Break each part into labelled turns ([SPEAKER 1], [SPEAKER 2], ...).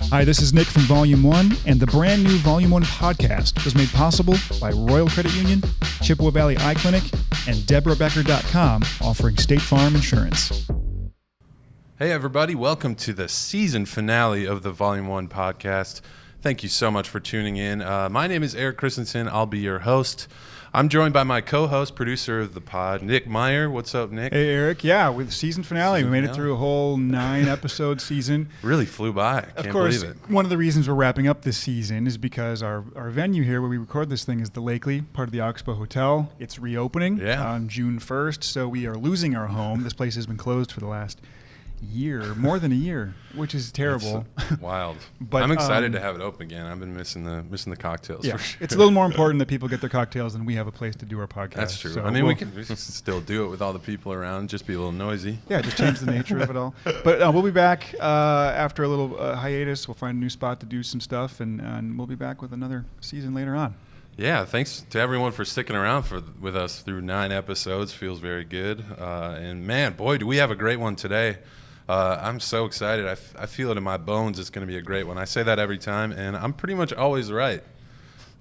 [SPEAKER 1] Hi, this is Nick from Volume 1, and the brand new Volume 1 podcast was made possible by Royal Credit Union, Chippewa Valley Eye Clinic, and DeborahBecker.com, offering State Farm Insurance.
[SPEAKER 2] Hey everybody, welcome to the season finale of the Volume 1 podcast. Thank you so much for tuning in. My name is Eric Christensen. I'll be your host. I'm joined by my co-host, producer of the pod, Nick Meyer. What's up, Nick?
[SPEAKER 1] Hey, Eric. Yeah, with season finale. We made it through a whole 9-episode season.
[SPEAKER 2] Really flew by. Can't believe it.
[SPEAKER 1] One of the reasons we're wrapping up this season is because our venue here where we record this thing is the Lakely, part of the Oxbow Hotel. It's reopening on June 1st, so we are losing our home. This place has been closed for the last year, more than a year, which is terrible.
[SPEAKER 2] It's wild. But I'm excited to have it open again. I've been missing the cocktails.
[SPEAKER 1] Yeah,
[SPEAKER 2] for sure.
[SPEAKER 1] It's a little more important that people get their cocktails than we have a place to do our podcast.
[SPEAKER 2] That's true.
[SPEAKER 1] So
[SPEAKER 2] I mean, we can still do it with all the people around, just be a little noisy.
[SPEAKER 1] Yeah, just change the nature of it all. But we'll be back after a little hiatus. We'll find a new spot to do some stuff, and we'll be back with another season later on.
[SPEAKER 2] Yeah, thanks to everyone for sticking around with us through 9 episodes. Feels very good. And man, boy, do we have a great one today. I'm so excited. I feel it in my bones. It's going to be a great one. I say that every time, and I'm pretty much always right.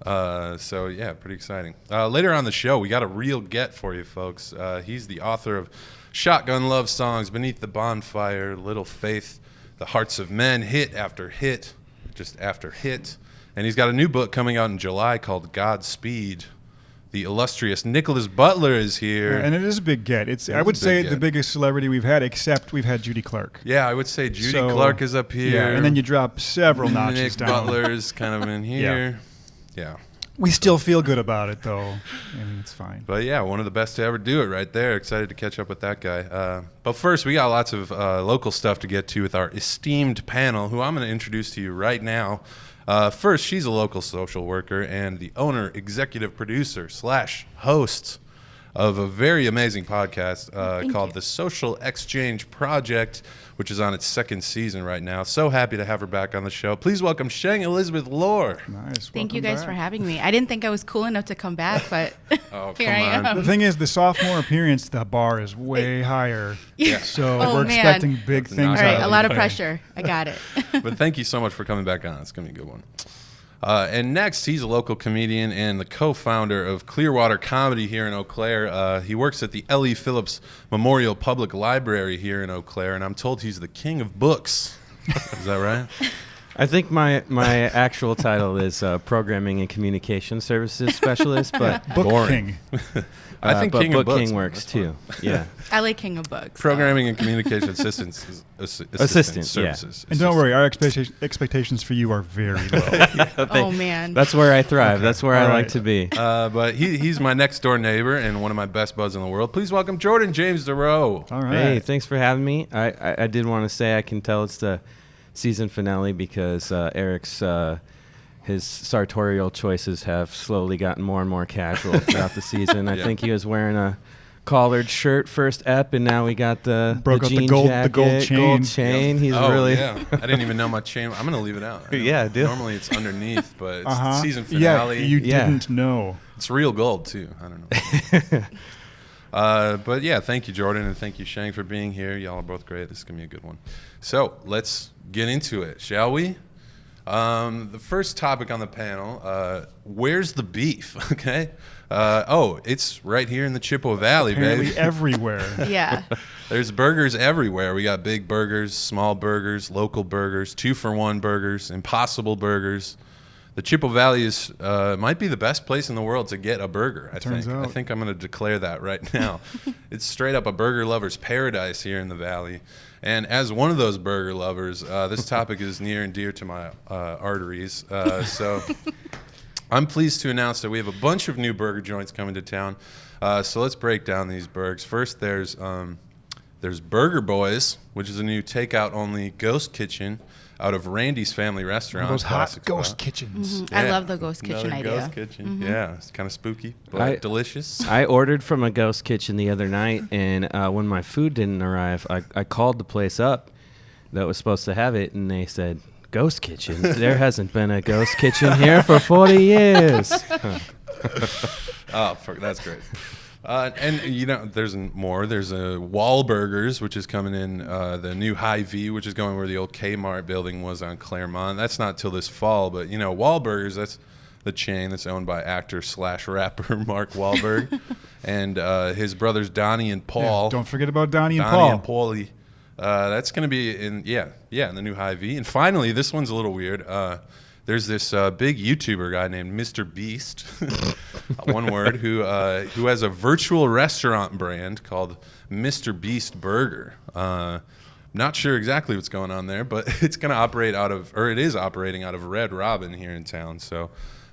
[SPEAKER 2] So, yeah, pretty exciting. Later on the show, we got a real get for you, folks. He's the author of Shotgun Love Songs, Beneath the Bonfire, Little Faith, The Hearts of Men, hit after hit, just after hit. And he's got a new book coming out in July called Godspeed. The illustrious Nickolas Butler is here.
[SPEAKER 1] And it is a big get. I would say the biggest celebrity we've had, except we've had Judy Clark.
[SPEAKER 2] Yeah, I would say Judy Clark is up here.
[SPEAKER 1] Yeah, and then you drop several notches
[SPEAKER 2] Nick
[SPEAKER 1] down.
[SPEAKER 2] Butler's kind of in here. Yeah.
[SPEAKER 1] We still feel good about it, though. I mean, it's fine.
[SPEAKER 2] But yeah, one of the best to ever do it right there. Excited to catch up with that guy. But first, we got lots of local stuff to get to with our esteemed panel, who I'm going to introduce to you right now. First, she's a local social worker and the owner, executive producer / host of a very amazing podcast called The Social Exchange Project, which is on its 2nd season right now. So happy to have her back on the show. Please welcome Sheng Elizabeth Lohr.
[SPEAKER 1] Nice.
[SPEAKER 3] Thank you guys for having me. I didn't think I was cool enough to come back, but here I am.
[SPEAKER 1] The thing is, the sophomore appearance, the bar is way higher. Yeah. So we're expecting big things.
[SPEAKER 3] All right, a lot of pressure. I got it.
[SPEAKER 2] But thank you so much for coming back on. It's going to be a good one. And next, he's a local comedian and the co-founder of Clearwater Comedy here in Eau Claire. He works at the Ellie Phillips Memorial Public Library here in Eau Claire, and I'm told he's the king of books. Is that right?
[SPEAKER 4] I think my actual title is Programming and Communication Services Specialist, but
[SPEAKER 1] Book King.
[SPEAKER 2] I think
[SPEAKER 4] but
[SPEAKER 2] King of
[SPEAKER 4] Book
[SPEAKER 2] Books.
[SPEAKER 4] King works too. Yeah.
[SPEAKER 3] I like King of Books.
[SPEAKER 2] Programming and Communication Assistance Services.
[SPEAKER 1] Yeah. And don't worry, our expectations for you are very low.
[SPEAKER 3] Oh, man.
[SPEAKER 4] That's where I thrive. That's where I like to be.
[SPEAKER 2] But he's my next door neighbor and one of my best buds in the world. Please welcome Jordan James Duroe.
[SPEAKER 1] All right.
[SPEAKER 4] Hey, thanks for having me. I did want to say I can tell it's the season finale because Eric's his sartorial choices have slowly gotten more and more casual throughout the season. I think he was wearing a collared shirt first ep, and now we got the jean jacket,
[SPEAKER 1] the gold chain.
[SPEAKER 4] Yep. He's
[SPEAKER 2] yeah. I didn't even know my chain. I'm gonna leave it out.
[SPEAKER 4] Yeah, dude.
[SPEAKER 2] Normally it's underneath, but it's the season finale.
[SPEAKER 1] Yeah, you didn't know.
[SPEAKER 2] It's real gold too. I don't know. But yeah, thank you, Jordan, and thank you, Sheng, for being here. Y'all are both great. This is gonna be a good one. So let's get into it, shall we? The first topic on the panel, where's the beef? Okay. It's right here in the Chippewa Valley,
[SPEAKER 1] Apparently
[SPEAKER 2] baby.
[SPEAKER 1] everywhere.
[SPEAKER 3] Yeah.
[SPEAKER 2] There's burgers everywhere. We got big burgers, small burgers, local burgers, 2-for-1 burgers, Impossible burgers. The Chippewa Valley is might be the best place in the world to get a burger, I think. I think I'm going to declare that right now. It's straight up a burger lover's paradise here in the Valley. And as one of those burger lovers, this topic is near and dear to my arteries. So I'm pleased to announce that we have a bunch of new burger joints coming to town. So let's break down these burgers. First, there's Burger Boys, which is a new takeout-only ghost kitchen out of Randy's Family Restaurant.
[SPEAKER 1] Those hot ghost kitchens.
[SPEAKER 3] Mm-hmm. Yeah. I love the ghost kitchen idea.
[SPEAKER 2] Ghost kitchen. Mm-hmm. Yeah, it's kind of spooky, but delicious.
[SPEAKER 4] I ordered from a ghost kitchen the other night, and when my food didn't arrive, I called the place up that was supposed to have it, and they said, "Ghost kitchen? There hasn't been a ghost kitchen here for 40 years."
[SPEAKER 2] Oh, that's great. And there's more. There's a Wahlburgers, which is coming in. The new Hy-Vee, which is going where the old Kmart building was on Claremont. That's not till this fall, but Wahlburgers. That's the chain that's owned by actor/rapper Mark Wahlberg, and his brothers Donnie and Paul.
[SPEAKER 1] Yeah, don't forget about Donnie and Paul.
[SPEAKER 2] Donnie and Paulie. That's going to be in the new Hy-Vee. And finally, this one's a little weird. There's this big YouTuber guy named Mr. Beast, one word, who has a virtual restaurant brand called Mr. Beast Burger. Not sure exactly what's going on there, but it's going to operate it is operating out of Red Robin here in town. So,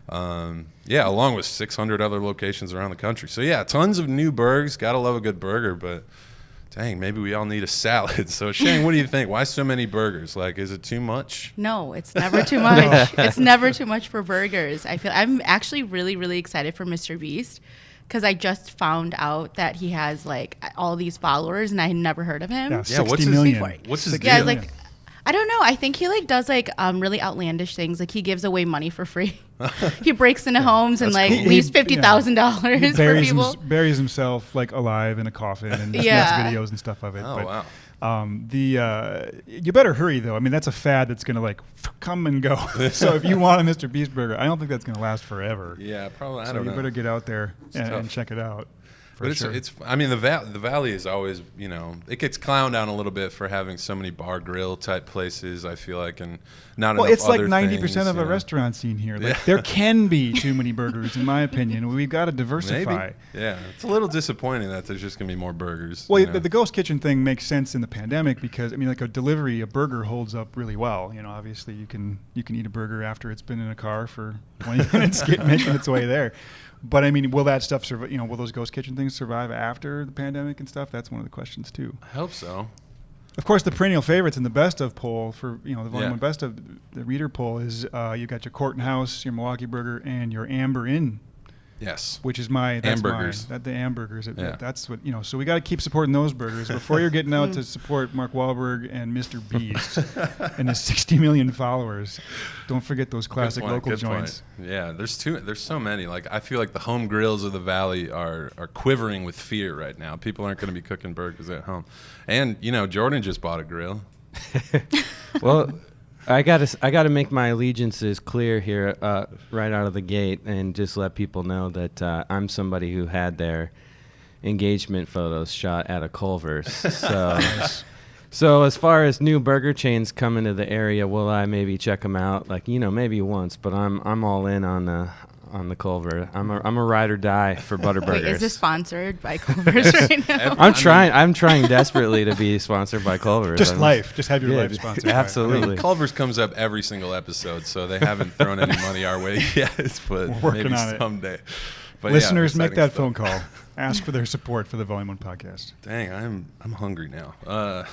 [SPEAKER 2] along with 600 other locations around the country. So, tons of new burgers. Gotta love a good burger, but dang, maybe we all need a salad. So, Sheng, what do you think? Why so many burgers? Like, is it too much?
[SPEAKER 3] No, it's never too much. It's never too much for burgers. I'm actually really, really excited for Mr. Beast because I just found out that he has like all these followers and I had never heard of him.
[SPEAKER 1] Yeah, 60 million.
[SPEAKER 2] What's his deal?
[SPEAKER 3] Yeah, like I don't know. I think he like does like really outlandish things. Like he gives away money for free. He breaks into homes and like
[SPEAKER 2] cool.
[SPEAKER 3] leaves $50,000 for people.
[SPEAKER 1] Buries himself like alive in a coffin and just makes videos and stuff of it.
[SPEAKER 2] Oh, wow.
[SPEAKER 1] You better hurry though. I mean, that's a fad that's gonna like come and go. So if you want a Mr. Beast burger, I don't think that's gonna last forever.
[SPEAKER 2] Yeah, probably.
[SPEAKER 1] So you better get out there and check it out.
[SPEAKER 2] But it's I mean, the Valley is always, it gets clowned down a little bit for having so many bar grill type places, I feel like, and not enough
[SPEAKER 1] it's like
[SPEAKER 2] other
[SPEAKER 1] 90% of a
[SPEAKER 2] things,
[SPEAKER 1] restaurant scene here. Like, there can be too many burgers, in my opinion. We've got to diversify.
[SPEAKER 2] Maybe. Yeah, it's a little disappointing that there's just going to be more burgers.
[SPEAKER 1] Well, the ghost kitchen thing makes sense in the pandemic because, I mean, like a burger holds up really well. Obviously you can eat a burger after it's been in a car for 20 minutes making its way there. But I mean, will that stuff survive? Will those ghost kitchen things survive after the pandemic and stuff? That's one of the questions too.
[SPEAKER 2] I hope so.
[SPEAKER 1] Of course, the perennial favorites in the best of poll for the volume one best of the reader poll is you got your Court and House, your Milwaukee Burger, and your Amber Inn.
[SPEAKER 2] Yes.
[SPEAKER 1] Which is my
[SPEAKER 2] hamburgers.
[SPEAKER 1] The hamburgers. That's what So we got to keep supporting those burgers before you're getting out to support Mark Wahlberg and Mr. Beast and his 60 million followers. Don't forget those classic local joints.
[SPEAKER 2] Point. Yeah, there's so many. Like I feel like the home grills of the Valley are quivering with fear right now. People aren't going to be cooking burgers at home, and Jordan just bought a grill.
[SPEAKER 4] Well. I gotta make my allegiances clear here right out of the gate and just let people know that I'm somebody who had their engagement photos shot at a Culver's. So, so as far as new burger chains coming to the area, will I maybe check them out? Like maybe once, but I'm all in on the Culver. I'm a ride or die for Butterburgers.
[SPEAKER 3] Wait, is this sponsored by Culver's right now?
[SPEAKER 4] I'm trying desperately to be sponsored by Culver's.
[SPEAKER 1] Just have your life sponsored.
[SPEAKER 4] Absolutely.
[SPEAKER 2] I mean, Culver's comes up every single episode, so they haven't thrown any money our way yet, but
[SPEAKER 1] we're working
[SPEAKER 2] maybe
[SPEAKER 1] on
[SPEAKER 2] someday.
[SPEAKER 1] But listeners, make that phone call. Ask for their support for the Volume 1 podcast.
[SPEAKER 2] Dang, I'm hungry now.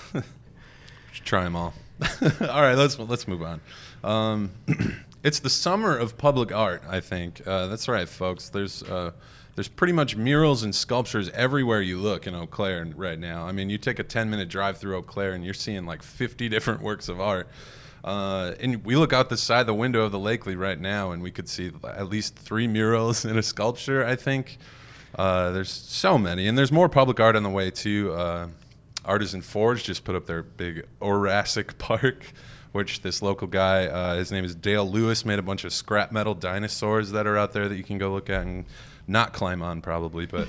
[SPEAKER 2] Should try them all. All right, let's move on. It's the summer of public art, I think. That's right, folks. There's pretty much murals and sculptures everywhere you look in Eau Claire right now. I mean, you take a 10-minute drive through Eau Claire and you're seeing like 50 different works of art. And we look out the side of the window of the Lakely right now and we could see at least 3 murals and a sculpture, I think. There's so many. And there's more public art on the way, too. Artisan Forge just put up their big Jurassic Park, which this local guy, his name is Dale Lewis, made a bunch of scrap metal dinosaurs that are out there that you can go look at and not climb on probably. But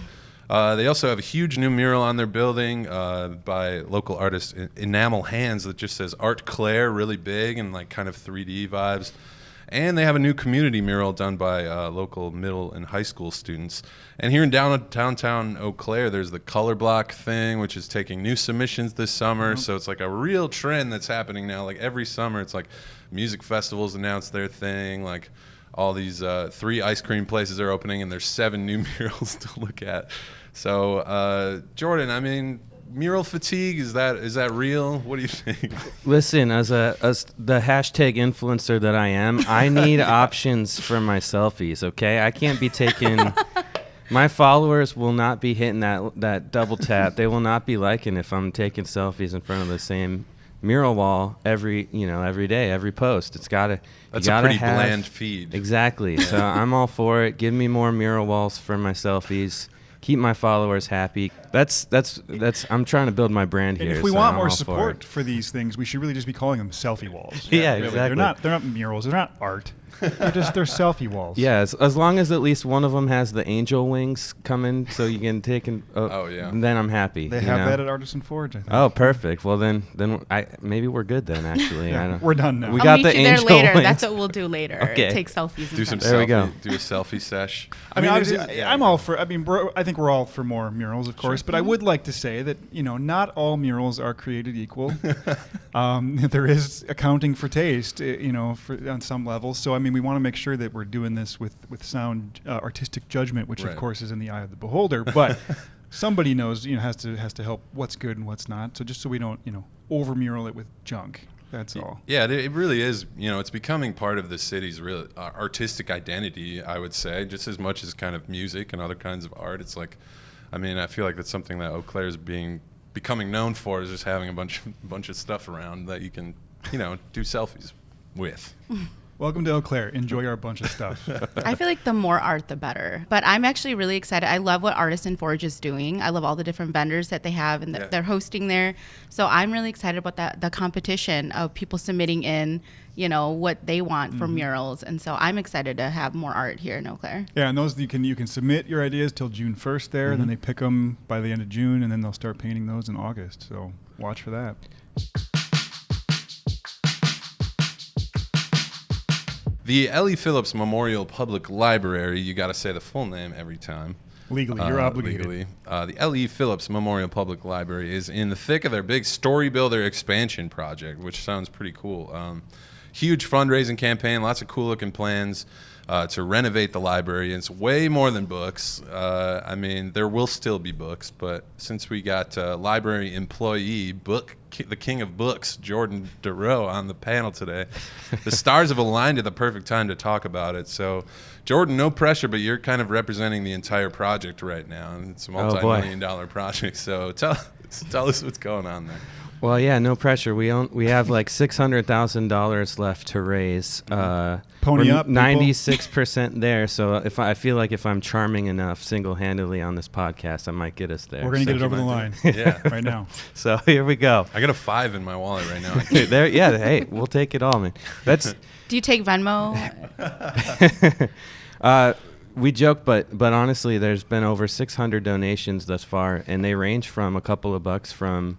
[SPEAKER 2] they also have a huge new mural on their building by local artist Enamel Hands that just says Art Claire, really big and like kind of 3D vibes. And they have a new community mural done by local middle and high school students. And here in downtown Eau Claire, there's the Color Block thing, which is taking new submissions this summer. So it's like a real trend that's happening now. Like every summer, it's like music festivals announce their thing. Like all these 3 ice cream places are opening, and there's 7 new murals to look at. So Jordan, I mean, mural fatigue, is that real? What do you think?
[SPEAKER 4] Listen, as the hashtag influencer that I am, I need options for my selfies, okay? I can't be taking my followers will not be hitting that double tap. They will not be liking if I'm taking selfies in front of the same mural wall every day, every post. That's a pretty
[SPEAKER 2] bland feed.
[SPEAKER 4] Exactly. So I'm all for it. Give me more mural walls for my selfies. keep my followers happy. That's I'm trying to build my brand here.
[SPEAKER 1] And if we
[SPEAKER 4] so
[SPEAKER 1] want
[SPEAKER 4] I'm
[SPEAKER 1] more
[SPEAKER 4] all
[SPEAKER 1] support for these things, we should really just be calling them selfie walls.
[SPEAKER 4] Yeah,
[SPEAKER 1] really.
[SPEAKER 4] exactly.
[SPEAKER 1] They're not murals. They're not art. They're selfie walls.
[SPEAKER 4] Yeah, as long as at least one of them has the angel wings coming, so you can take and then I'm happy.
[SPEAKER 1] They have that at Artisan Forge, I think.
[SPEAKER 4] Oh, perfect. Well, then maybe we're good then. Actually,
[SPEAKER 1] yeah, we're done now.
[SPEAKER 4] We
[SPEAKER 3] I'll
[SPEAKER 4] got
[SPEAKER 3] meet
[SPEAKER 4] the
[SPEAKER 3] you there
[SPEAKER 4] angel
[SPEAKER 3] later.
[SPEAKER 4] wings.
[SPEAKER 3] That's what we'll do later.
[SPEAKER 4] Okay.
[SPEAKER 3] Take selfies.
[SPEAKER 2] Do some
[SPEAKER 4] There we go.
[SPEAKER 2] Do a selfie sesh.
[SPEAKER 1] I mean, obviously, I'm all
[SPEAKER 2] all
[SPEAKER 1] for. I mean, I think we're all for more murals, of course. But I would like to say that not all murals are created equal. There is accounting for taste, on some levels. So I mean, we want to make sure that we're doing this with sound artistic judgment, which of course is in the eye of the beholder. But somebody knows, has to help what's good and what's not. So just so we don't, over mural it with junk. That's all.
[SPEAKER 2] Yeah, it really is. It's becoming part of the city's real artistic identity, I would say, just as much as kind of music and other kinds of art. It's like, I mean, I feel like that's something that Eau Claire is becoming known for, is just having a bunch of stuff around that you can, do selfies with.
[SPEAKER 1] Welcome to Eau Claire. Enjoy our bunch of stuff.
[SPEAKER 3] I feel like the more art, the better. But I'm actually really excited. I love what Artisan Forge is doing. I love all the different vendors that they have and that they're hosting there. So I'm really excited about the competition of people submitting in, what they want for murals. And so I'm excited to have more art here in Eau Claire.
[SPEAKER 1] Yeah, and those you can submit your ideas till June 1st there, and then they pick them by the end of June, and then they'll start painting those in August. So watch for that.
[SPEAKER 2] The Ellie Phillips Memorial Public Library, you got to say the full name every time.
[SPEAKER 1] Legally, you're obligated.
[SPEAKER 2] Legally. The Ellie Phillips Memorial Public Library is in the thick of their big Story Builder expansion project, which sounds pretty cool. Huge fundraising campaign, lots of cool looking plans to renovate the library. It's way more than books. I mean, there will still be books, but since we got library employee, the king of books, Jordan Duroe, on the panel today, the stars have aligned at the perfect time to talk about it. So, Jordan, no pressure, but you're kind of representing the entire project right now, and it's a multi-million-dollar project. So tell us what's going on there.
[SPEAKER 4] Well, yeah, no pressure. We have like $600,000 left to raise.
[SPEAKER 1] Pony up,
[SPEAKER 4] 96% there. So I feel like if I'm charming enough single-handedly on this podcast, I might get us there.
[SPEAKER 1] We're gonna get it over the line.
[SPEAKER 2] Yeah,
[SPEAKER 1] right now.
[SPEAKER 4] So here we go.
[SPEAKER 2] I got a 5 in my wallet right now.
[SPEAKER 4] There, yeah. Hey, we'll take it all, man.
[SPEAKER 3] Do you take Venmo?
[SPEAKER 4] We joke, but honestly, there's been over 600 donations thus far, and they range from a couple of bucks from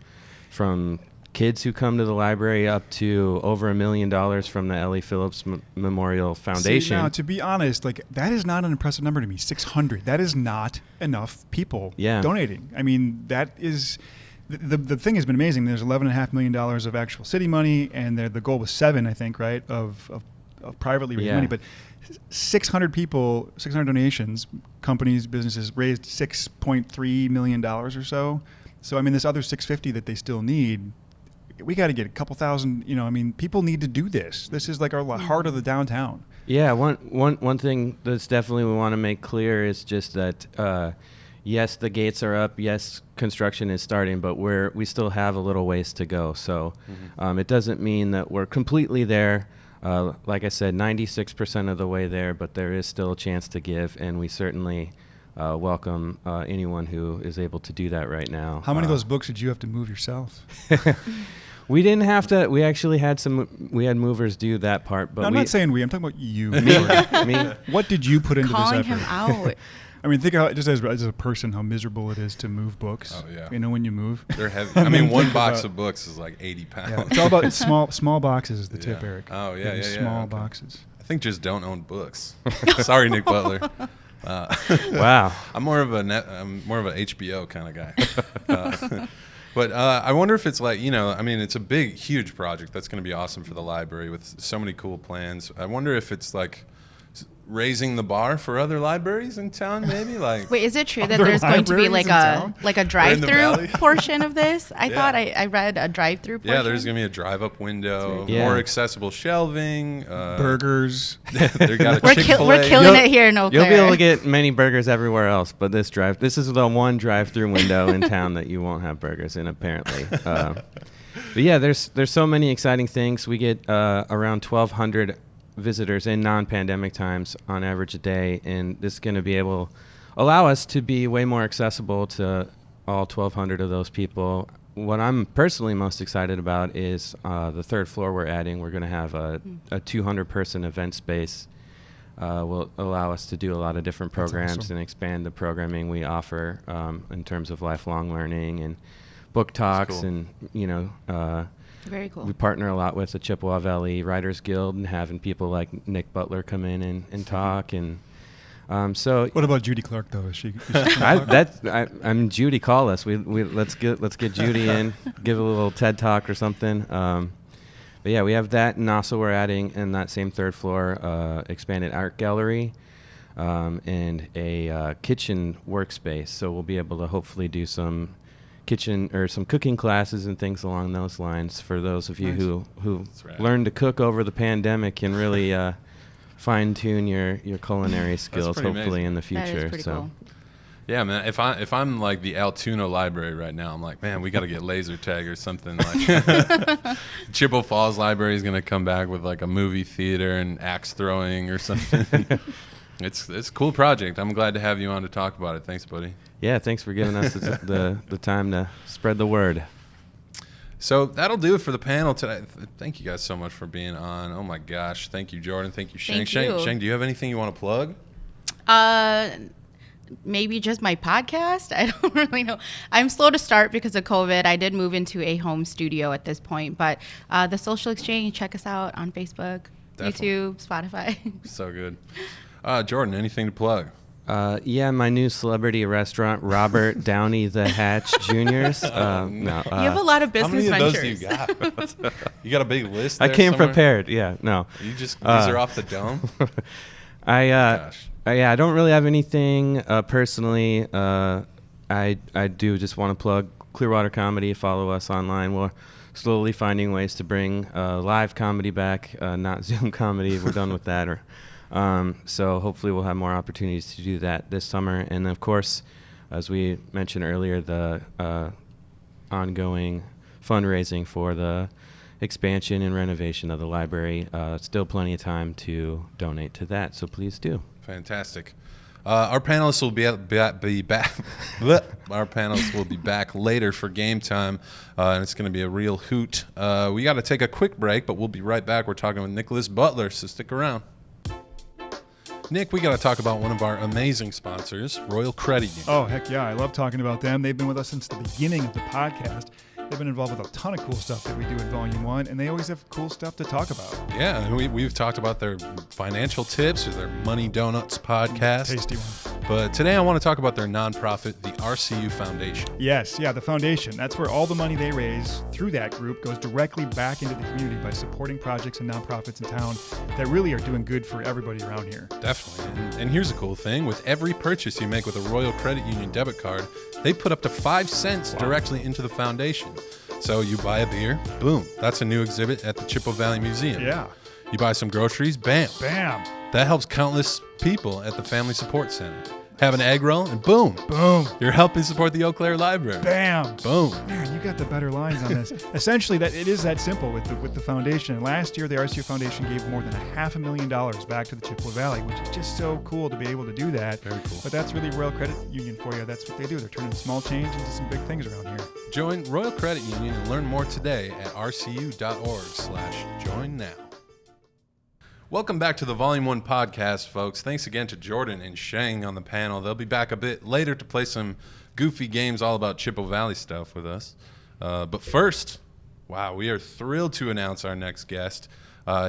[SPEAKER 4] kids who come to the library up to over $1 million from the Ellie Phillips Memorial Foundation.
[SPEAKER 1] See, now, to be honest, that is not an impressive number to me. 600. That is not enough people donating. I mean, that is. The thing has been amazing. There's $11.5 million of actual city money, and the goal was 7, I think, right, of privately raised money. But 600 people, 600 donations, companies, businesses raised $6.3 million or so. So, I mean, this other 650 that they still need, we got to get a couple thousand. I mean, people need to do this. This is like our heart of the downtown.
[SPEAKER 4] Yeah, one thing that's definitely we want to make clear is just that. Yes, the gates are up. Yes, construction is starting, but we still have a little ways to go. So it doesn't mean that we're completely there. Like I said, 96% of the way there, but there is still a chance to give, and we certainly welcome anyone who is able to do that right now.
[SPEAKER 1] How many of those books did you have to move yourself?
[SPEAKER 4] We didn't have to. We actually had movers do that part. But
[SPEAKER 1] no, I'm not saying we. I'm talking about you.
[SPEAKER 4] Me.
[SPEAKER 1] What did you put into
[SPEAKER 3] Calling
[SPEAKER 1] this effort?
[SPEAKER 3] him out.
[SPEAKER 1] I mean, think how just as a person how miserable it is to move books.
[SPEAKER 2] Oh yeah.
[SPEAKER 1] When you move.
[SPEAKER 2] They're heavy. I mean, one box of books is like 80 pounds.
[SPEAKER 1] Yeah, it's all about small boxes is the tip, Eric.
[SPEAKER 2] Oh yeah,
[SPEAKER 1] Small boxes.
[SPEAKER 2] I think just don't own books. Sorry, Nick Butler.
[SPEAKER 4] Wow.
[SPEAKER 2] I'm more of an HBO kind of guy. But I wonder if it's like, I mean, it's a big, huge project that's going to be awesome for the library with so many cool plans. I wonder if it's like raising the bar for other libraries in town, maybe. Like,
[SPEAKER 3] wait, is it true that there's going to be like a drive-through portion of this? I thought I read a drive-through portion.
[SPEAKER 2] Yeah, there's going to be a drive-up window, more accessible shelving,
[SPEAKER 1] burgers.
[SPEAKER 2] They got a
[SPEAKER 3] We're
[SPEAKER 2] Chick-fil-A.
[SPEAKER 3] killing it here in Eau Claire.
[SPEAKER 4] You'll be able to get many burgers everywhere else, but this is the one drive-through window in town that you won't have burgers in, apparently. But yeah, there's so many exciting things. We get around 1,200 visitors in non-pandemic times on average a day, and this is going to be able allow us to be way more accessible to all 1,200 of those people. What I'm personally most excited about is the third floor we're adding. We're going to have a 200-person event space. Will allow us to do a lot of different programs and expand the programming we offer in terms of lifelong learning and book talks. And,
[SPEAKER 3] very cool.
[SPEAKER 4] We partner a lot with the Chippewa Valley Writers Guild and having people like Nick Butler come in and talk. And so,
[SPEAKER 1] what about Judy Clark though? Is she
[SPEAKER 4] I'm Judy. Call us. Let's get Judy in. Give a little TED talk or something. But yeah, we have that, and also we're adding in that same third floor expanded art gallery and a kitchen workspace. So we'll be able to hopefully do some kitchen or some cooking classes and things along those lines for those of you who learned to cook over the pandemic and really fine tune your culinary skills hopefully amazing. In the future.
[SPEAKER 3] That is pretty cool.
[SPEAKER 2] Yeah, man. If I'm like the Altoona Library right now, I'm like, man, we got to get laser tag or something. Like Chippewa Falls Library is gonna come back with like a movie theater and axe throwing or something. It's a cool project. I'm glad to have you on to talk about it. Thanks, buddy.
[SPEAKER 4] Yeah, thanks for giving us the time to spread the word.
[SPEAKER 2] So that'll do it for the panel today. Thank you guys so much for being on. Oh my gosh, thank you, Jordan. Thank you, Sheng. Sheng, do you have anything you want to plug?
[SPEAKER 3] Maybe just my podcast. I don't really know. I'm slow to start because of COVID. I did move into a home studio at this point, but the Social Exchange, check us out on Facebook, Definitely. YouTube, Spotify.
[SPEAKER 2] So good. Jordan, anything to plug?
[SPEAKER 4] Yeah, my new celebrity restaurant, Robert Downey the Hatch Jr.'s. No,
[SPEAKER 3] you have a lot of business
[SPEAKER 2] ventures. How many
[SPEAKER 3] ventures.
[SPEAKER 2] of those do you got? You got a big list
[SPEAKER 4] I
[SPEAKER 2] there
[SPEAKER 4] came
[SPEAKER 2] somewhere?
[SPEAKER 4] prepared, yeah, no.
[SPEAKER 2] You just, these are off the dome?
[SPEAKER 4] I don't really have anything personally. I do just want to plug Clearwater Comedy. Follow us online. We're slowly finding ways to bring live comedy back, not Zoom comedy. We're done with that. So hopefully we'll have more opportunities to do that this summer. And of course, as we mentioned earlier, the ongoing fundraising for the expansion and renovation of the library. Still plenty of time to donate to that, so please do.
[SPEAKER 2] Fantastic. Our panelists will be back. Our panelists will be back later for game time, and it's going to be a real hoot. We got to take a quick break, but we'll be right back. We're talking with Nickolas Butler, so stick around. Nick, we got to talk about one of our amazing sponsors, Royal Credit Union.
[SPEAKER 1] Oh, heck yeah. I love talking about them. They've been with us since the beginning of the podcast. They've been involved with a ton of cool stuff that we do in Volume 1, and they always have cool stuff to talk about.
[SPEAKER 2] Yeah, we've talked about their financial tips or their Money Donuts podcast.
[SPEAKER 1] Tasty one.
[SPEAKER 2] But today I want to talk about their nonprofit, the RCU Foundation.
[SPEAKER 1] Yes, yeah, the foundation. That's where all the money they raise through that group goes directly back into the community by supporting projects and nonprofits in town that really are doing good for everybody around here.
[SPEAKER 2] Definitely. And here's a cool thing. With every purchase you make with a Royal Credit Union debit card, they put up to 5 cents directly into the foundation. So you buy a beer, boom, that's a new exhibit at the Chippewa Valley Museum.
[SPEAKER 1] Yeah.
[SPEAKER 2] You buy some groceries, bam.
[SPEAKER 1] Bam.
[SPEAKER 2] That helps countless people at the Family Support Center. Have an egg roll, and boom.
[SPEAKER 1] Boom.
[SPEAKER 2] You're helping support the Eau Claire Library.
[SPEAKER 1] Bam.
[SPEAKER 2] Boom.
[SPEAKER 1] Man, you got the better lines on this. Essentially, that it is that simple with the foundation. Last year, the RCU Foundation gave more than $500,000 back to the Chippewa Valley, which is just so cool to be able to do that.
[SPEAKER 2] Very cool.
[SPEAKER 1] But that's really Royal Credit Union for you. That's what they do. They're turning small change into some big things around here.
[SPEAKER 2] Join Royal Credit Union and learn more today at rcu.org/join now. Welcome back to the Volume 1 podcast, folks. Thanks again to Jordan and Sheng on the panel. They'll be back a bit later to play some goofy games all about Chippewa Valley stuff with us. But first, wow, we are thrilled to announce our next guest.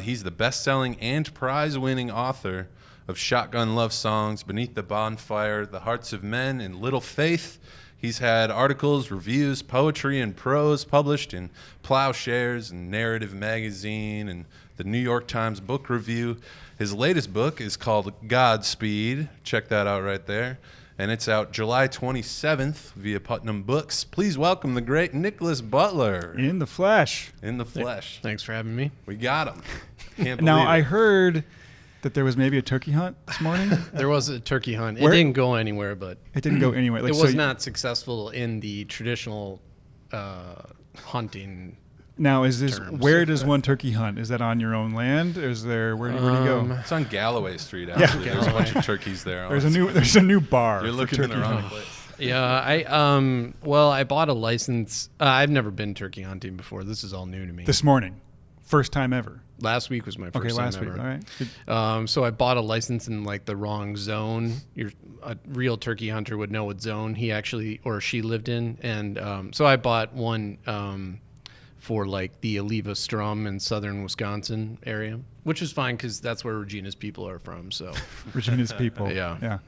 [SPEAKER 2] He's the best-selling and prize-winning author of Shotgun Love Songs, Beneath the Bonfire, The Hearts of Men, and Little Faith. He's had articles, reviews, poetry, and prose published in Plowshares and Narrative Magazine and the New York Times Book Review. His latest book is called Godspeed. Check that out right there. And it's out July 27th via Putnam Books. Please welcome the great Nickolas Butler.
[SPEAKER 1] In the flesh.
[SPEAKER 2] In the flesh.
[SPEAKER 5] Thanks for having me.
[SPEAKER 2] We got him. Can't
[SPEAKER 1] Now,
[SPEAKER 2] believe
[SPEAKER 1] I
[SPEAKER 2] it.
[SPEAKER 1] heard that there was maybe a turkey hunt this morning.
[SPEAKER 5] There was a turkey hunt.
[SPEAKER 1] Where?
[SPEAKER 5] It didn't go anywhere, but
[SPEAKER 1] It didn't go anywhere.
[SPEAKER 5] it was not successful in the traditional hunting
[SPEAKER 1] Now, is this
[SPEAKER 5] terms.
[SPEAKER 1] where does one turkey hunt? Is that on your own land? Or is there where do you go?
[SPEAKER 2] It's on Galloway Street. Actually, there's a bunch of turkeys there.
[SPEAKER 1] There's a new bar.
[SPEAKER 2] You're
[SPEAKER 1] for
[SPEAKER 2] looking in the
[SPEAKER 1] turkey
[SPEAKER 2] wrong
[SPEAKER 1] hunting.
[SPEAKER 2] place.
[SPEAKER 5] Yeah, I bought a license. I've never been turkey hunting before. This is all new to me.
[SPEAKER 1] This morning, first time ever.
[SPEAKER 5] Last week was my first
[SPEAKER 1] Okay,
[SPEAKER 5] time
[SPEAKER 1] last week.
[SPEAKER 5] ever.
[SPEAKER 1] All right. Good.
[SPEAKER 5] So I bought a license in like the wrong zone. A real turkey hunter would know what zone he actually or she lived in, and so I bought one for like the Oliva Strum in southern Wisconsin area, which is fine because that's where Regina's people are from. So
[SPEAKER 1] Regina's people.
[SPEAKER 5] yeah.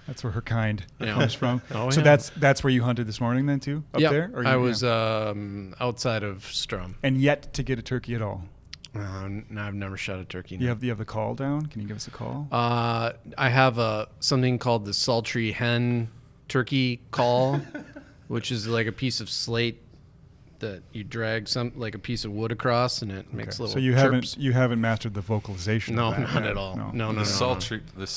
[SPEAKER 1] That's where her kind
[SPEAKER 5] Yeah.
[SPEAKER 1] comes from.
[SPEAKER 5] Oh,
[SPEAKER 1] So
[SPEAKER 5] yeah.
[SPEAKER 1] that's where you hunted this morning then too? Up
[SPEAKER 5] Yep.
[SPEAKER 1] there? Or
[SPEAKER 5] I
[SPEAKER 1] you-
[SPEAKER 5] was
[SPEAKER 1] yeah.
[SPEAKER 5] outside of Strum.
[SPEAKER 1] And yet to get a turkey at all.
[SPEAKER 5] No, I've never shot a turkey.
[SPEAKER 1] You have the call down? Can you give us a call?
[SPEAKER 5] I have something called the sultry hen turkey call, which is like a piece of slate that you drag like a piece of wood across, and it makes little.
[SPEAKER 1] So you
[SPEAKER 5] chirps.
[SPEAKER 1] haven't mastered the vocalization.
[SPEAKER 5] No,
[SPEAKER 1] of that
[SPEAKER 5] not
[SPEAKER 1] yet.
[SPEAKER 5] at all. No.
[SPEAKER 2] The sultry hen.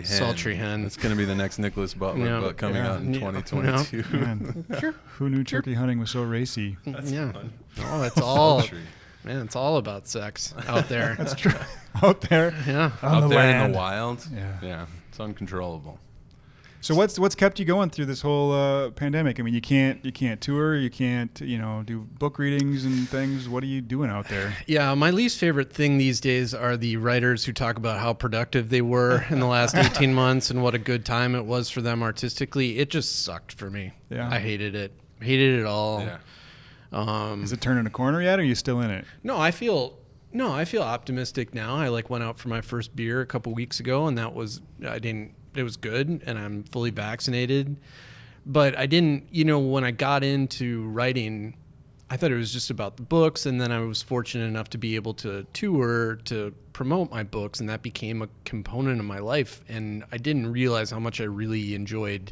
[SPEAKER 5] Sultry hen.
[SPEAKER 2] It's going to be the next Nickolas Butler
[SPEAKER 5] Yeah.
[SPEAKER 2] book coming
[SPEAKER 1] Yeah.
[SPEAKER 2] out in
[SPEAKER 5] Yeah.
[SPEAKER 2] 2022.
[SPEAKER 1] Man,
[SPEAKER 5] Sure.
[SPEAKER 1] who knew turkey hunting was so racy?
[SPEAKER 5] Yeah. Oh, it's all.
[SPEAKER 2] Sultry.
[SPEAKER 5] Man, it's all about sex out there.
[SPEAKER 1] That's true. Out there,
[SPEAKER 5] Yeah.
[SPEAKER 1] on
[SPEAKER 2] Out
[SPEAKER 1] the
[SPEAKER 2] there
[SPEAKER 1] land.
[SPEAKER 2] in the wild.
[SPEAKER 1] Yeah.
[SPEAKER 2] It's uncontrollable.
[SPEAKER 1] So what's kept you going through this whole pandemic? I mean, you can't tour, you can't do book readings and things. What are you doing out there?
[SPEAKER 5] Yeah, my least favorite thing these days are the writers who talk about how productive they were in the last 18 months and what a good time it was for them artistically. It just sucked for me.
[SPEAKER 1] Yeah.
[SPEAKER 5] I hated it. Hated it all.
[SPEAKER 2] Yeah.
[SPEAKER 1] Is it turning a corner yet, or are you still in it?
[SPEAKER 5] No, I feel optimistic now. I went out for my first beer a couple weeks ago, and it was good, and I'm fully vaccinated. But I didn't, when I got into writing, I thought it was just about the books, and then I was fortunate enough to be able to tour to promote my books, and that became a component of my life. And I didn't realize how much I really enjoyed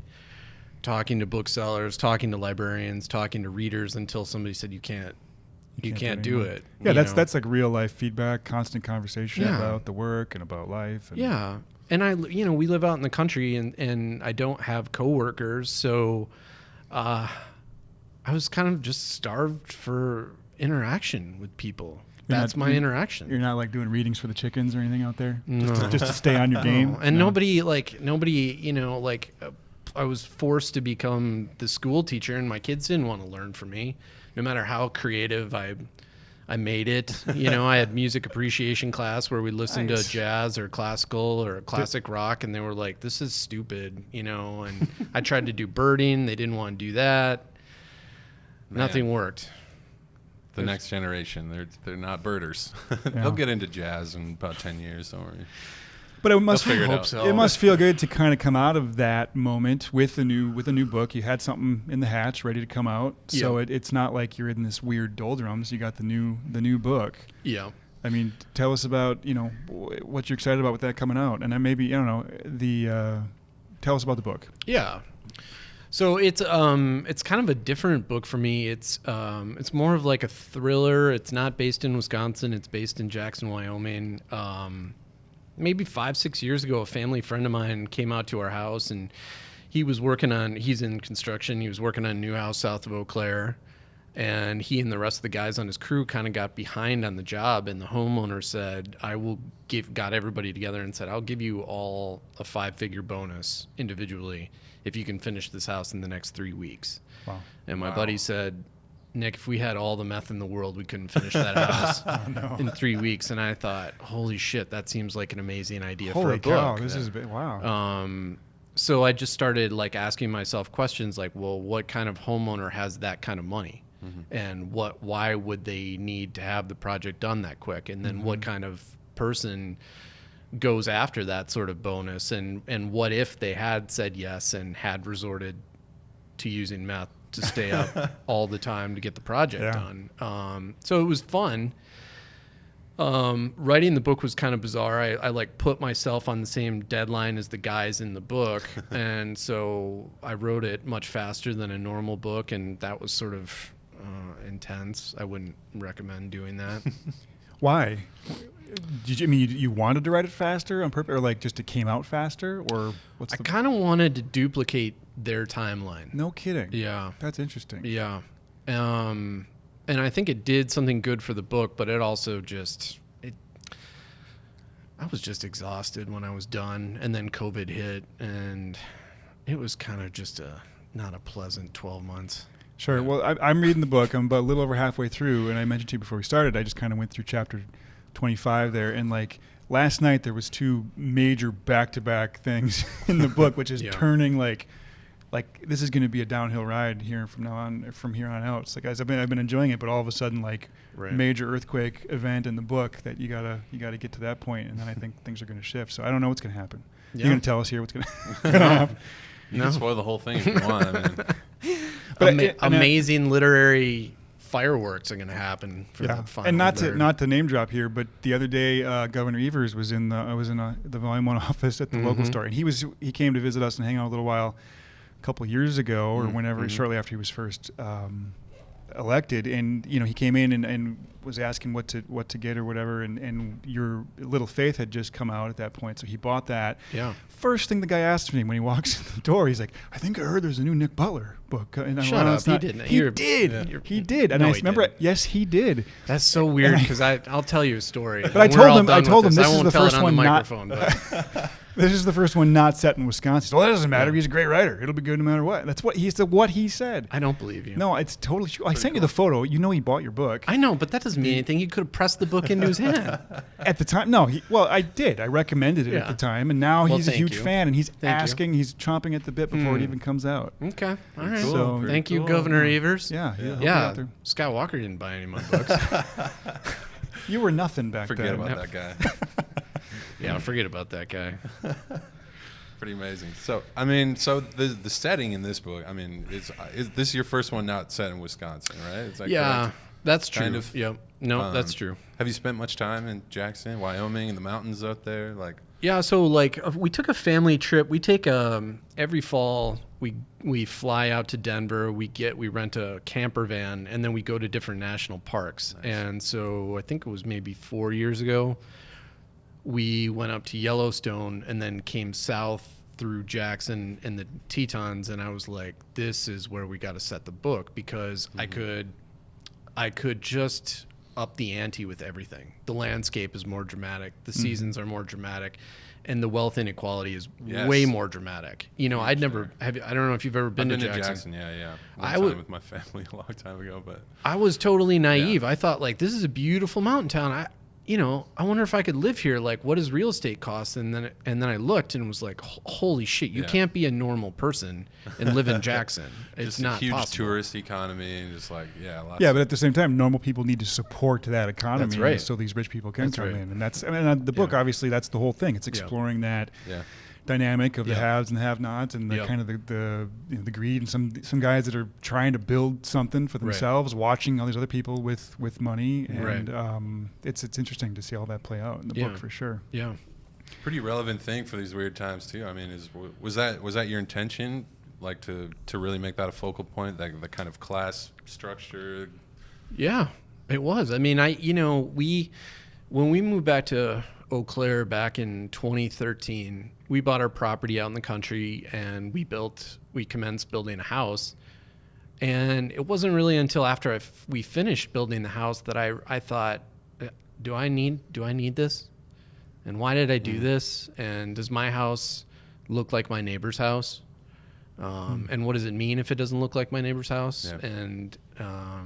[SPEAKER 5] talking to booksellers, talking to librarians, talking to readers until somebody said you can't do it.
[SPEAKER 1] Yeah, that's like real life feedback, constant conversation
[SPEAKER 5] Yeah.
[SPEAKER 1] about the work and about life. And
[SPEAKER 5] Yeah. And we live out in the country, and I don't have coworkers, so I was kind of just starved for interaction with people. That's my interaction.
[SPEAKER 1] You're not like doing readings for the chickens or anything out there,
[SPEAKER 5] No.
[SPEAKER 1] just to stay on your game.
[SPEAKER 5] And
[SPEAKER 1] No.
[SPEAKER 5] nobody, I was forced to become the school teacher, and my kids didn't want to learn from me, no matter how creative I made it. I had music appreciation class where we listened
[SPEAKER 1] Nice.
[SPEAKER 5] to jazz or classical or classic rock, and they were like, "This is stupid," And I tried to do birding; they didn't want to do that.
[SPEAKER 2] Man.
[SPEAKER 5] Nothing worked.
[SPEAKER 2] The next generation, they're not birders.
[SPEAKER 1] Yeah.
[SPEAKER 2] They'll get into jazz in about 10 years. Don't worry.
[SPEAKER 1] But it must
[SPEAKER 2] figure it out.
[SPEAKER 5] so.
[SPEAKER 1] It must feel good to kind of come out of that moment with a new book. You had something in the hatch ready to come out, so
[SPEAKER 5] Yeah.
[SPEAKER 1] it's not like you're in this weird doldrums. You got the new book.
[SPEAKER 5] Yeah.
[SPEAKER 1] I mean, tell us about what you're excited about with that coming out, and then maybe tell us about the book.
[SPEAKER 5] Yeah. So it's kind of a different book for me. It's more of like a thriller. It's not based in Wisconsin. It's based in Jackson, Wyoming. Maybe 5-6 years ago, a family friend of mine came out to our house, and he's in construction. He was working on a new house south of Eau Claire, and he and the rest of the guys on his crew kind of got behind on the job, and the homeowner said, got everybody together and said, I'll give you all a 5-figure bonus individually if you can finish this house in the next 3 weeks.
[SPEAKER 1] Wow.
[SPEAKER 5] And my buddy said, Nick, if we had all the meth in the world, we couldn't finish that house in 3 weeks. And I thought, holy shit, that seems like an amazing idea for
[SPEAKER 1] Holy
[SPEAKER 5] a
[SPEAKER 1] cow!
[SPEAKER 5] book.
[SPEAKER 1] This is wow.
[SPEAKER 5] So I just started asking myself questions like, well, what kind of homeowner has that kind of money?
[SPEAKER 1] Mm-hmm.
[SPEAKER 5] And why would they need to have the project done that quick? And then what kind of person goes after that sort of bonus? And what if they had said yes and had resorted to using meth to stay up all the time to get the project done? So it was fun. Writing the book was kind of bizarre. I put myself on the same deadline as the guys in the book. And so I wrote it much faster than a normal book. And that was sort of intense. I wouldn't recommend doing that.
[SPEAKER 1] Why? You wanted to write it faster on purpose, or like just it came out faster, or what's
[SPEAKER 5] I
[SPEAKER 1] the?
[SPEAKER 5] kind of wanted to duplicate their timeline.
[SPEAKER 1] No kidding.
[SPEAKER 5] Yeah.
[SPEAKER 1] That's interesting.
[SPEAKER 5] Yeah. And I think it did something good for the book, but it also I was just exhausted when I was done, and then COVID hit, and it was kind of just not a pleasant 12 months.
[SPEAKER 1] Sure. Well, I'm reading the book. I'm about a little over halfway through, and I mentioned to you before we started, I just kind of went through chapter 25 there, and like last night there was 2 major back-to-back things in the book, which is turning like this is going to be a downhill ride here from here on out. It's like, guys, I've been enjoying it, but all of a sudden, like major earthquake event in the book that you gotta get to that point, and then I think things are going to shift. So I don't know what's going to happen. Yeah. You're going to tell us here what's going to happen.
[SPEAKER 2] You can spoil the whole thing if you want.
[SPEAKER 5] I mean, amazing literary fireworks are going to happen for that final.
[SPEAKER 1] And not to name drop here, but the other day, Governor Evers was in the Volume 1 office at the local store, and he came to visit us and hang out a little while a couple years ago, or whenever, shortly after he was first elected, and he came in and was asking what to get or whatever, and Your Little Faith had just come out at that point, so he bought that.
[SPEAKER 5] Yeah.
[SPEAKER 1] First thing the guy asked me when he walks in the door, he's like, "I think I heard there's a new Nick Butler book." And
[SPEAKER 5] Shut up! He didn't.
[SPEAKER 1] He did. And I remember, yes, he did.
[SPEAKER 5] That's so weird because I'll tell you a story.
[SPEAKER 1] But I told him this is the first one not.
[SPEAKER 5] This
[SPEAKER 1] is the first one not set in Wisconsin. So that doesn't matter. He's a great writer. It'll be good no matter what. That's what he said.
[SPEAKER 5] I don't believe you.
[SPEAKER 1] No, it's totally true. I sent you the photo. He bought your book.
[SPEAKER 5] I know, but that doesn't mean anything. He could have pressed the book into his hand.
[SPEAKER 1] At the time, no. I did. I recommended it at the time, and now he's a huge fan, and he's asking. He's chomping at the bit before it even comes out.
[SPEAKER 5] Okay. All right.
[SPEAKER 1] Cool. So
[SPEAKER 5] thank you, Governor Evers.
[SPEAKER 1] Yeah.
[SPEAKER 5] Scott Walker didn't buy any of my books.
[SPEAKER 1] You were nothing back then.
[SPEAKER 2] Forget about that guy.
[SPEAKER 5] Yeah, forget about that guy.
[SPEAKER 2] Pretty amazing. So, the setting in this book, is this your first one not set in Wisconsin, right? Is that correct?
[SPEAKER 5] That's true. Kind of. Yep. No, that's true.
[SPEAKER 2] Have you spent much time in Jackson, Wyoming, and the mountains out there?
[SPEAKER 5] Yeah, so we took a family trip. We take every fall we fly out to Denver. We rent a camper van, and then we go to different national parks. Nice. And so I think it was maybe 4 years ago, we went up to Yellowstone and then came south through Jackson and the Tetons, and I was like, this is where we got to set the book, because I could just up the ante with everything. The landscape is more dramatic. The seasons are more dramatic. And the wealth inequality is way more dramatic. I don't know if you've ever been to Jackson.
[SPEAKER 2] Yeah. I went with my family a long time ago, but
[SPEAKER 5] I was totally naive. I thought, this is a beautiful mountain town. I wonder if I could live here. What does real estate cost? And then I looked and was like, holy shit, you can't be a normal person and live in Jackson. It's not
[SPEAKER 2] huge
[SPEAKER 5] possible.
[SPEAKER 2] Tourist economy and just but
[SPEAKER 1] at the same time, normal people need to support that economy.
[SPEAKER 5] That's right.
[SPEAKER 1] So these rich people can come in. And that's, the book, obviously, that's the whole thing. It's exploring that dynamic of the haves and the have-nots, and the kind of the greed, and some guys that are trying to build something for themselves, watching all these other people with money, and it's interesting to see all that play out in the book for sure.
[SPEAKER 5] Yeah,
[SPEAKER 2] pretty relevant thing for these weird times too. Was that your intention, to really make that a focal point, the kind of class structure?
[SPEAKER 5] Yeah, it was. When we moved back to Eau Claire back in 2013, we bought our property out in the country, and we commenced building a house. And it wasn't really until after we finished building the house that I thought, do I need this? And why did I do this? And does my house look like my neighbor's house? And what does it mean if it doesn't look like my neighbor's house?
[SPEAKER 2] Yeah.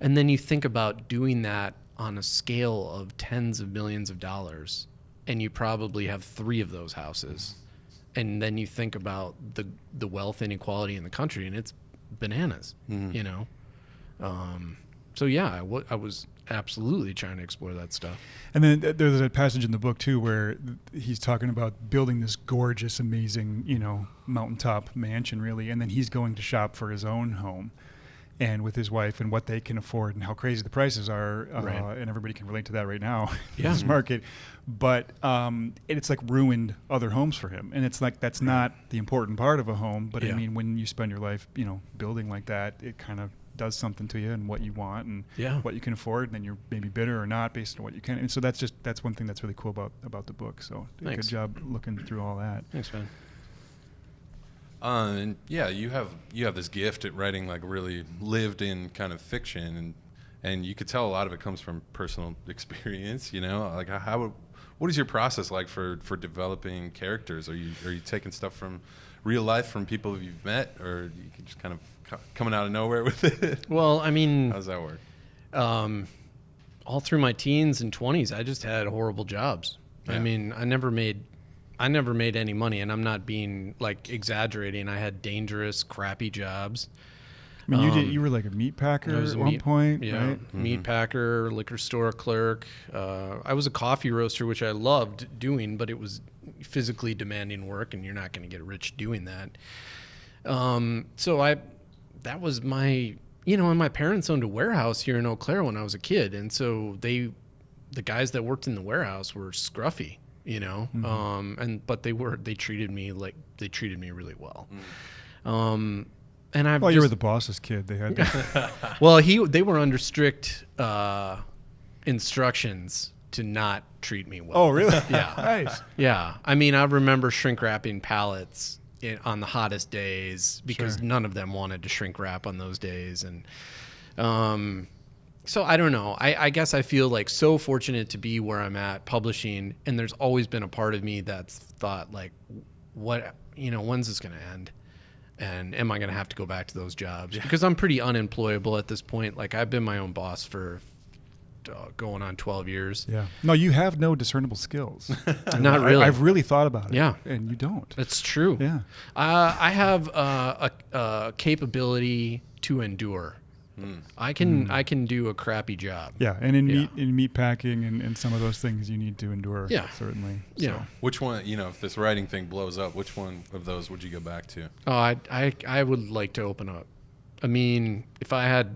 [SPEAKER 5] And then you think about doing that on a scale of tens of millions of dollars, and you probably have 3 of those houses. And then you think about the wealth inequality in the country, and it's bananas, So yeah, I was absolutely trying to explore that stuff.
[SPEAKER 1] And then there's a passage in the book too where he's talking about building this gorgeous, amazing, mountaintop mansion, really, and then he's going to shop for his own home, and with his wife, and what they can afford, and how crazy the prices are, and everybody can relate to that right now in this market. But it's ruined other homes for him, and it's that's not the important part of a home. But when you spend your life, building like that, it kind of does something to you and what you want and what you can afford, and then you're maybe bitter or not based on what you can. And so that's one thing that's really cool about the book. So good job looking through all that.
[SPEAKER 5] Thanks, man.
[SPEAKER 2] And you have this gift at writing really lived in kind of fiction, and and you could tell a lot of it comes from personal experience. You know, like what is your process like for developing characters? Are you taking stuff from real life from people you've met, or you can just kind of coming out of nowhere with it?
[SPEAKER 5] Well, I mean,
[SPEAKER 2] how does that work?
[SPEAKER 5] All through my teens and 20s, I just had horrible jobs.
[SPEAKER 2] Yeah.
[SPEAKER 5] I mean, I never made any money, and I'm not being like exaggerating. I had dangerous, crappy jobs.
[SPEAKER 1] I mean, you were like a meat packer at one point,
[SPEAKER 5] yeah,
[SPEAKER 1] right?
[SPEAKER 2] Mm-hmm.
[SPEAKER 5] Meat packer, liquor store clerk. I was a coffee roaster, which I loved doing, but it was physically demanding work, and you're not going to get rich doing that. That was my, and my parents owned a warehouse here in Eau Claire when I was a kid, and so the guys that worked in the warehouse were scruffy, but they treated me really well. And
[SPEAKER 1] you were the boss's kid. They had to.
[SPEAKER 5] Well, they were under strict instructions to not treat me well.
[SPEAKER 1] Oh, really?
[SPEAKER 5] Yeah.
[SPEAKER 1] Nice.
[SPEAKER 5] Yeah. I mean, I remember shrink wrapping pallets on the hottest days because none of them wanted to shrink wrap on those days. And so I don't know. I guess I feel like so fortunate to be where I'm at publishing, and there's always been a part of me that's thought like, when's this going to end? And am I going to have to go back to those jobs? Yeah. Because I'm pretty unemployable at this point. Like, I've been my own boss for going on 12 years.
[SPEAKER 1] Yeah. No, you have no discernible skills.
[SPEAKER 5] Not really.
[SPEAKER 1] I've really thought about it.
[SPEAKER 5] Yeah.
[SPEAKER 1] And you don't.
[SPEAKER 5] That's true.
[SPEAKER 1] Yeah.
[SPEAKER 5] I have a capability to endure. I can do a crappy job.
[SPEAKER 1] Yeah, and in meat packing and some of those things you need to endure.
[SPEAKER 5] Yeah.
[SPEAKER 1] Certainly.
[SPEAKER 5] Yeah.
[SPEAKER 1] So.
[SPEAKER 2] Which one, if this writing thing blows up, which one of those would you go back to?
[SPEAKER 5] Oh, I would like to open up. I mean, if I had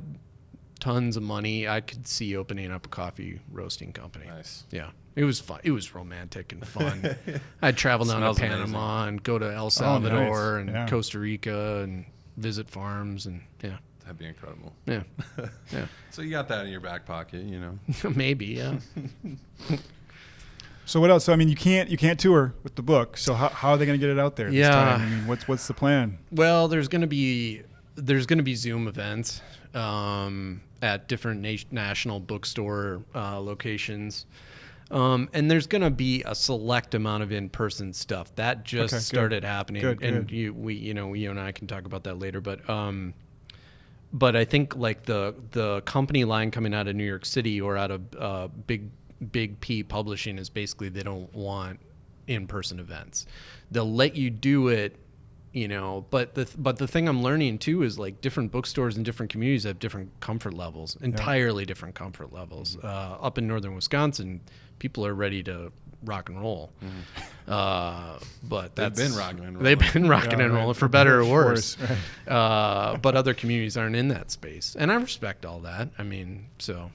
[SPEAKER 5] tons of money, I could see opening up a coffee roasting company.
[SPEAKER 2] Nice.
[SPEAKER 5] Yeah. It was fun. It was romantic and fun. I'd travel down to Panama and go to El Salvador and Costa Rica and visit farms and yeah.
[SPEAKER 2] That'd be incredible.
[SPEAKER 5] Yeah. Yeah.
[SPEAKER 2] So you got that in your back pocket,
[SPEAKER 5] Maybe, yeah.
[SPEAKER 1] So what else? So I mean, you can't tour with the book. So how are they going to get it out there this time? I mean, what's the plan?
[SPEAKER 5] Well, there's going to be Zoom events at different national bookstore locations. And there's going to be a select amount of in-person stuff that just started happening.
[SPEAKER 1] Good.
[SPEAKER 5] You and I can talk about that later, but I think like the company line coming out of New York City or out of Big P Publishing is basically they don't want in-person events. They'll let you do it, but the thing I'm learning too is like different bookstores in different communities have different comfort levels, entirely different comfort levels. Up in northern Wisconsin, people are ready to rock and roll. But they've been rocking and rolling for better or worse. But other communities aren't in that space, and I respect all that. I mean, so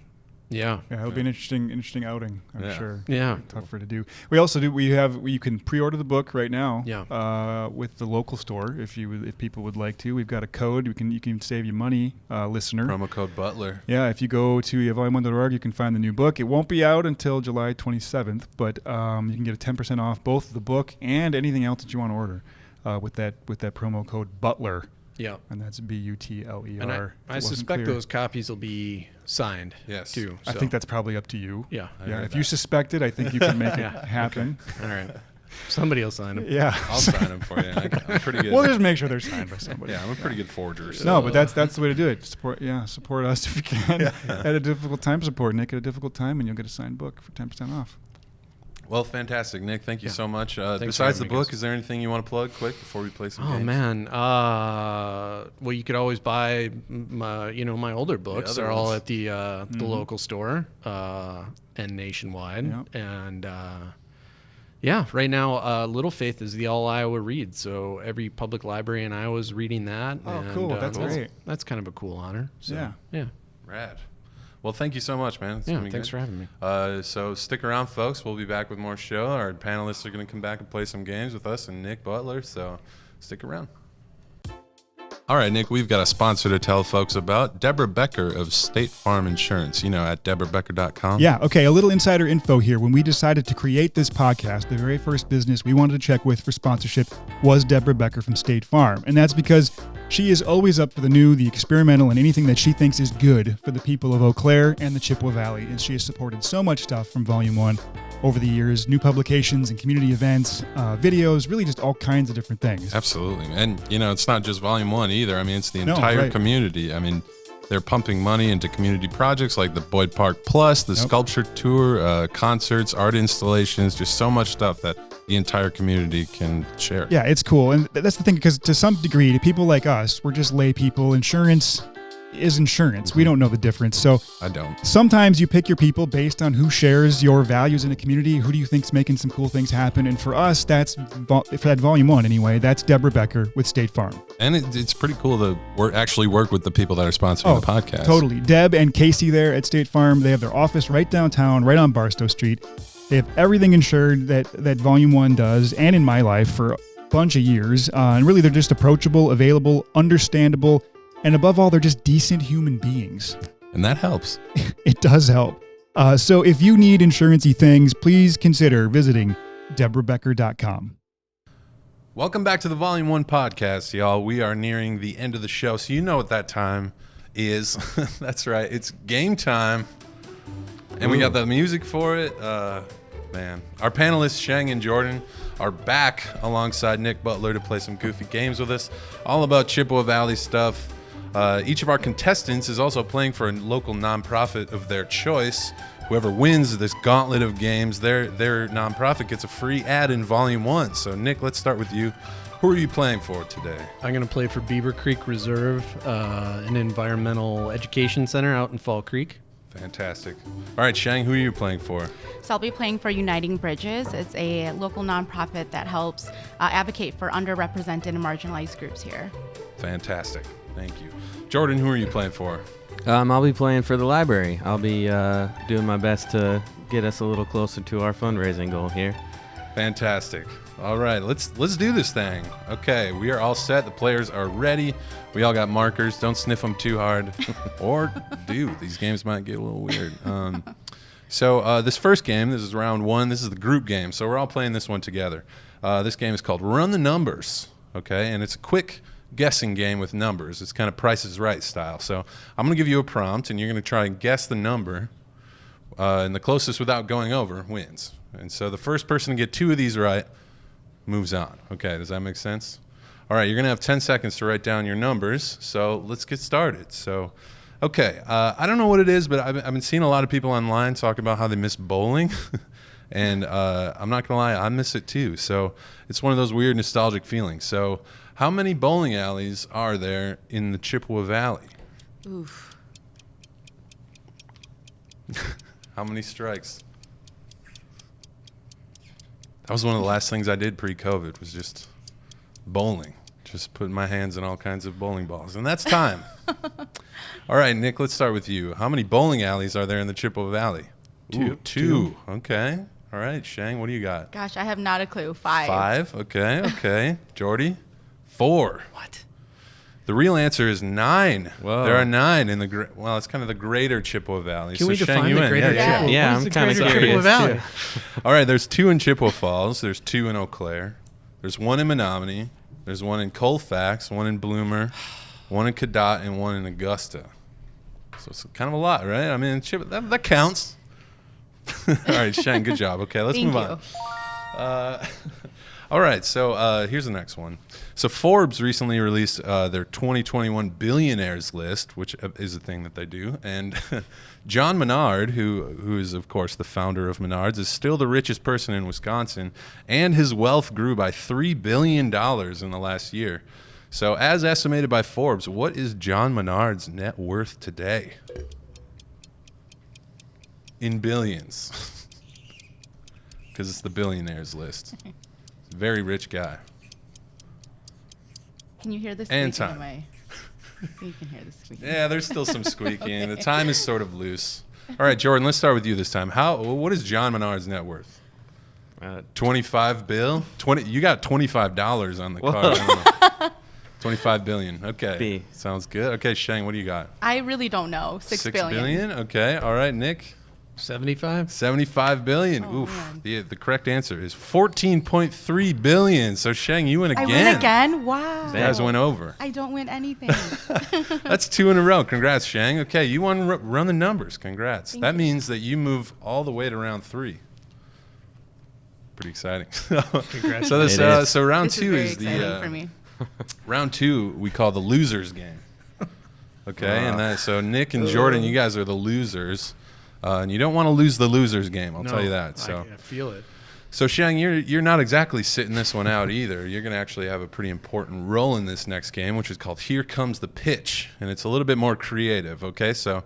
[SPEAKER 5] yeah,
[SPEAKER 1] it'll be an interesting outing, I'm sure.
[SPEAKER 5] Yeah,
[SPEAKER 1] tougher to do. We also do. You can pre-order the book right now.
[SPEAKER 5] Yeah.
[SPEAKER 1] With the local store, if people would like to. We've got a code. You can save you money, listener.
[SPEAKER 2] Promo code Butler.
[SPEAKER 1] Yeah, if you go to volume1.org, you can find the new book. It won't be out until July 27th, but you can get a 10% off both the book and anything else that you want to order with that promo code Butler.
[SPEAKER 5] Yeah.
[SPEAKER 1] And that's Butler.
[SPEAKER 5] And I suspect those copies will be signed too.
[SPEAKER 1] So. I think that's probably up to you.
[SPEAKER 5] Yeah.
[SPEAKER 1] If you suspect it, I think you can make it happen.
[SPEAKER 5] Okay. All right. Somebody will sign them.
[SPEAKER 1] Yeah.
[SPEAKER 2] I'll sign them for you. I'm pretty good.
[SPEAKER 1] We'll just make sure they're signed by somebody.
[SPEAKER 2] Yeah, I'm a pretty good forger. So.
[SPEAKER 1] No, but that's the way to do it. Support us if you can. At a difficult time, support Nick at a difficult time, and you'll get a signed book for 10% off.
[SPEAKER 2] Well, fantastic, Nick. Thank you so much. Besides the book, is there anything you want to plug quick before we play some games?
[SPEAKER 5] Oh, man. Well, you could always buy my older books. They're all at the local store and nationwide. Yep. And right now, Little Faith is the all Iowa read. So every public library in Iowa is reading that.
[SPEAKER 1] Oh, cool. That's great.
[SPEAKER 5] That's kind of a cool honor. So, yeah.
[SPEAKER 2] Rad. Well, thank you so much, man.
[SPEAKER 5] Thanks for having me.
[SPEAKER 2] So stick around, folks. We'll be back with more show. Our panelists are going to come back and play some games with us and Nick Butler, so stick around. All right, Nick, we've got a sponsor to tell folks about, Deborah Becker of State Farm Insurance, at deborahbecker.com.
[SPEAKER 1] Yeah, okay, a little insider info here. When we decided to create this podcast, the very first business we wanted to check with for sponsorship was Deborah Becker from State Farm. And that's because She is always up for the new, the experimental, and anything that she thinks is good for the people of Eau Claire and the Chippewa Valley, and she has supported so much stuff from Volume 1 over the years, new publications and community events, videos, really just all kinds of different things.
[SPEAKER 2] Absolutely. And, it's not just Volume 1 either. I mean, it's the entire community. I mean, they're pumping money into community projects like the Boyd Park Plus, the sculpture tour, concerts, art installations, just so much stuff that the entire community can share.
[SPEAKER 1] Yeah, it's cool. And that's the thing, because to some degree, to people like us, we're just lay people. Insurance is insurance. We don't know the difference. So
[SPEAKER 2] I don't.
[SPEAKER 1] Sometimes you pick your people based on who shares your values in a community. Who do you think's making some cool things happen? And for us, for that Volume 1 anyway, that's Deborah Becker with State Farm.
[SPEAKER 2] And it's pretty cool to work with the people that are sponsoring the podcast.
[SPEAKER 1] Totally. Deb and Casey there at State Farm, they have their office right downtown, right on Barstow Street. They have everything insured that Volume 1 does, and in my life for a bunch of years. And really, they're just approachable, available, understandable, and above all, they're just decent human beings.
[SPEAKER 2] And that helps.
[SPEAKER 1] It does help. So if you need insurance-y things, please consider visiting DeborahBecker.com.
[SPEAKER 2] Welcome back to the Volume 1 podcast, y'all. We are nearing the end of the show, so you know what that time is. That's right. It's game time. And we got the music for it. Man, our panelists, Sheng and Jordan, are back alongside Nick Butler to play some goofy games with us, all about Chippewa Valley stuff. Each of our contestants is also playing for a local nonprofit of their choice. Whoever wins this gauntlet of games, their nonprofit gets a free ad in Volume 1. So, Nick, let's start with you. Who are you playing for today?
[SPEAKER 5] I'm going to play for Beaver Creek Reserve, an environmental education center out in Fall Creek.
[SPEAKER 2] Fantastic. All right, Sheng, who are you playing for?
[SPEAKER 3] So I'll be playing for Uniting Bridges. It's a local nonprofit that helps advocate for underrepresented and marginalized groups here.
[SPEAKER 2] Fantastic. Thank you. Jordan, who are you playing for?
[SPEAKER 4] I'll be playing for the library. I'll be doing my best to get us a little closer to our fundraising goal here.
[SPEAKER 2] Fantastic. All right, let's do this thing. Okay, we are all set. The players are ready. We all got markers. Don't sniff them too hard, or do. These games might get a little weird. So this first game, this is round 1. This is the group game. So we're all playing this one together. This game is called Run the Numbers. Okay, and it's a quick guessing game with numbers. It's kind of Price is Right style. So I'm going to give you a prompt, and you're going to try and guess the number, and the closest without going over wins. And so the first person to get 2 of these right moves on. Okay, does that make sense? All right, you're going to have 10 seconds to write down your numbers, so let's get started. So, okay, I don't know what it is, but I've been seeing a lot of people online talk about how they miss bowling, and I'm not going to lie, I miss it too. So it's one of those weird nostalgic feelings. So how many bowling alleys are there in the Chippewa Valley?
[SPEAKER 3] Oof.
[SPEAKER 2] How many strikes? That was one of the last things I did pre-COVID, was just bowling. Just putting my hands in all kinds of bowling balls. And that's time. All right, Nick, let's start with you. How many bowling alleys are there in the Chippewa Valley? Two. Okay. All right, Sheng, what do you got?
[SPEAKER 3] Gosh, I have not a clue. 5.
[SPEAKER 2] 5. Okay. Jordy? 4.
[SPEAKER 5] What?
[SPEAKER 2] The real answer is 9.
[SPEAKER 4] Whoa.
[SPEAKER 2] There are 9 in the it's kind of the greater Chippewa Valley.
[SPEAKER 5] Can we
[SPEAKER 2] Sheng,
[SPEAKER 5] define
[SPEAKER 2] you
[SPEAKER 5] the
[SPEAKER 2] win.
[SPEAKER 5] greater
[SPEAKER 3] Yeah.
[SPEAKER 5] Chippewa?
[SPEAKER 4] Yeah,
[SPEAKER 5] What is
[SPEAKER 4] I'm
[SPEAKER 5] the
[SPEAKER 4] kinda
[SPEAKER 5] greater
[SPEAKER 4] curious,
[SPEAKER 5] Chippewa Valley?
[SPEAKER 2] All right, there's 2 in Chippewa Falls. There's 2 in Eau Claire. There's 1 in Menominee. There's 1 in Colfax, 1 in Bloomer, 1 in Cadott, and 1 in Augusta. So it's kind of a lot, right? I mean, that counts. All right, Sheng, good job. Okay, let's move on. All right, so here's the next one. So Forbes recently released their 2021 Billionaires List, which is a thing that they do. And John Menard, who is, of course, the founder of Menards, is still the richest person in Wisconsin, and his wealth grew by $3 billion in the last year. So as estimated by Forbes, what is John Menard's net worth today? In billions. Because it's the Billionaires List. Very rich guy.
[SPEAKER 3] Can you hear this?
[SPEAKER 2] And
[SPEAKER 3] squeaking
[SPEAKER 2] time.
[SPEAKER 3] away? You can hear the squeaking.
[SPEAKER 2] Yeah, there's still some squeaking. The time is sort of loose. All right, Jordan, let's start with you this time. What is John Menard's net worth? 25 bill? 20. You got $25 on the card. I don't know. 25 billion. Okay.
[SPEAKER 4] B.
[SPEAKER 2] Sounds good. Okay, Sheng, what do you got?
[SPEAKER 3] I really don't know. 6 billion.
[SPEAKER 2] $6 billion? Okay. All right, Nick.
[SPEAKER 5] 75?
[SPEAKER 2] 75 billion.
[SPEAKER 3] Oh,
[SPEAKER 2] Oof.
[SPEAKER 3] man.
[SPEAKER 2] The correct answer is 14.3 billion. So Sheng, you win
[SPEAKER 3] I
[SPEAKER 2] again.
[SPEAKER 3] win again? Wow.
[SPEAKER 2] You guys went over.
[SPEAKER 3] I don't win anything.
[SPEAKER 2] That's 2 in a row. Congrats, Sheng. Okay, you won. Run the numbers. Congrats.
[SPEAKER 3] Thank
[SPEAKER 2] that
[SPEAKER 3] you.
[SPEAKER 2] means that you move all the way to round 3. Pretty exciting.
[SPEAKER 5] Congrats.
[SPEAKER 2] So
[SPEAKER 4] It is.
[SPEAKER 2] so round
[SPEAKER 3] This
[SPEAKER 2] 2
[SPEAKER 3] very
[SPEAKER 2] is
[SPEAKER 3] exciting
[SPEAKER 2] the
[SPEAKER 3] for me.
[SPEAKER 2] round 2 we call the losers game. Okay, and so Nick and Jordan, you guys are the losers, and you don't want to lose the losers game. I'll tell you that. So
[SPEAKER 5] I feel it.
[SPEAKER 2] So Sheng, you're not exactly sitting this one out either. You're going to actually have a pretty important role in this next game, which is called Here Comes the Pitch, and it's a little bit more creative. Okay, so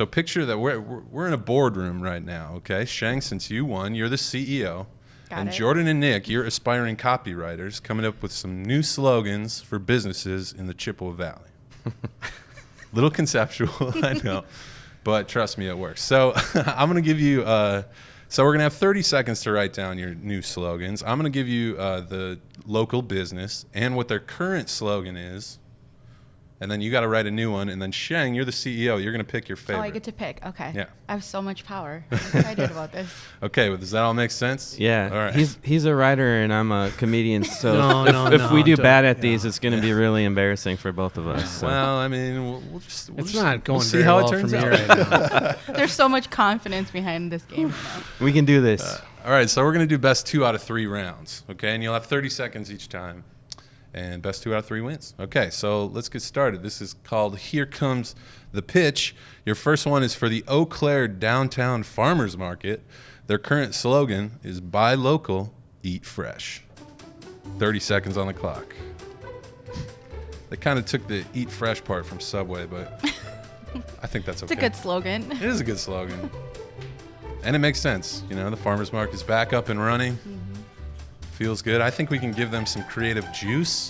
[SPEAKER 2] picture that we're in a boardroom right now. Okay, Sheng, since you won, you're the CEO, and
[SPEAKER 3] it.
[SPEAKER 2] Jordan and Nick, you're aspiring copywriters, coming up with some new slogans for businesses in the Chippewa Valley. Little conceptual, I know, but trust me, it works. So I'm going to give you. So we're going to have 30 seconds to write down your new slogans. I'm going to give you the local business and what their current slogan is. And then you got to write a new one. And then Sheng, you're the CEO. You're going to pick your favorite.
[SPEAKER 3] Oh, I get to pick. Okay.
[SPEAKER 2] Yeah.
[SPEAKER 3] I have so much power. I'm excited about this.
[SPEAKER 2] Okay, well, does that all make sense?
[SPEAKER 4] Yeah,
[SPEAKER 2] All right.
[SPEAKER 4] he's a writer and I'm a comedian, so
[SPEAKER 5] No,
[SPEAKER 4] if we do
[SPEAKER 5] don't-
[SPEAKER 4] bad at
[SPEAKER 5] yeah.
[SPEAKER 4] these, it's going to be really embarrassing for both of us. So.
[SPEAKER 2] Well, I mean, we'll just
[SPEAKER 5] It's not going
[SPEAKER 2] see
[SPEAKER 5] very
[SPEAKER 2] how
[SPEAKER 5] well
[SPEAKER 2] it turns
[SPEAKER 5] for me
[SPEAKER 2] out.
[SPEAKER 5] right now.
[SPEAKER 3] There's so much confidence behind this game right now.
[SPEAKER 4] We can do this.
[SPEAKER 2] All right, so we're going to do best 2 out of 3 rounds, okay? And you'll have 30 seconds each time. And best 2 out of 3 wins. Okay, so let's get started. This is called Here Comes the Pitch. Your first one is for the Eau Claire Downtown Farmers Market. Their current slogan is Buy Local, Eat Fresh. 30 seconds on the clock. They kind of took the Eat Fresh part from Subway, but I think that's okay.
[SPEAKER 3] It's a good slogan.
[SPEAKER 2] It is a good slogan. And it makes sense. You know, the farmers market is back up and running. Feels good. I think we can give them some creative juice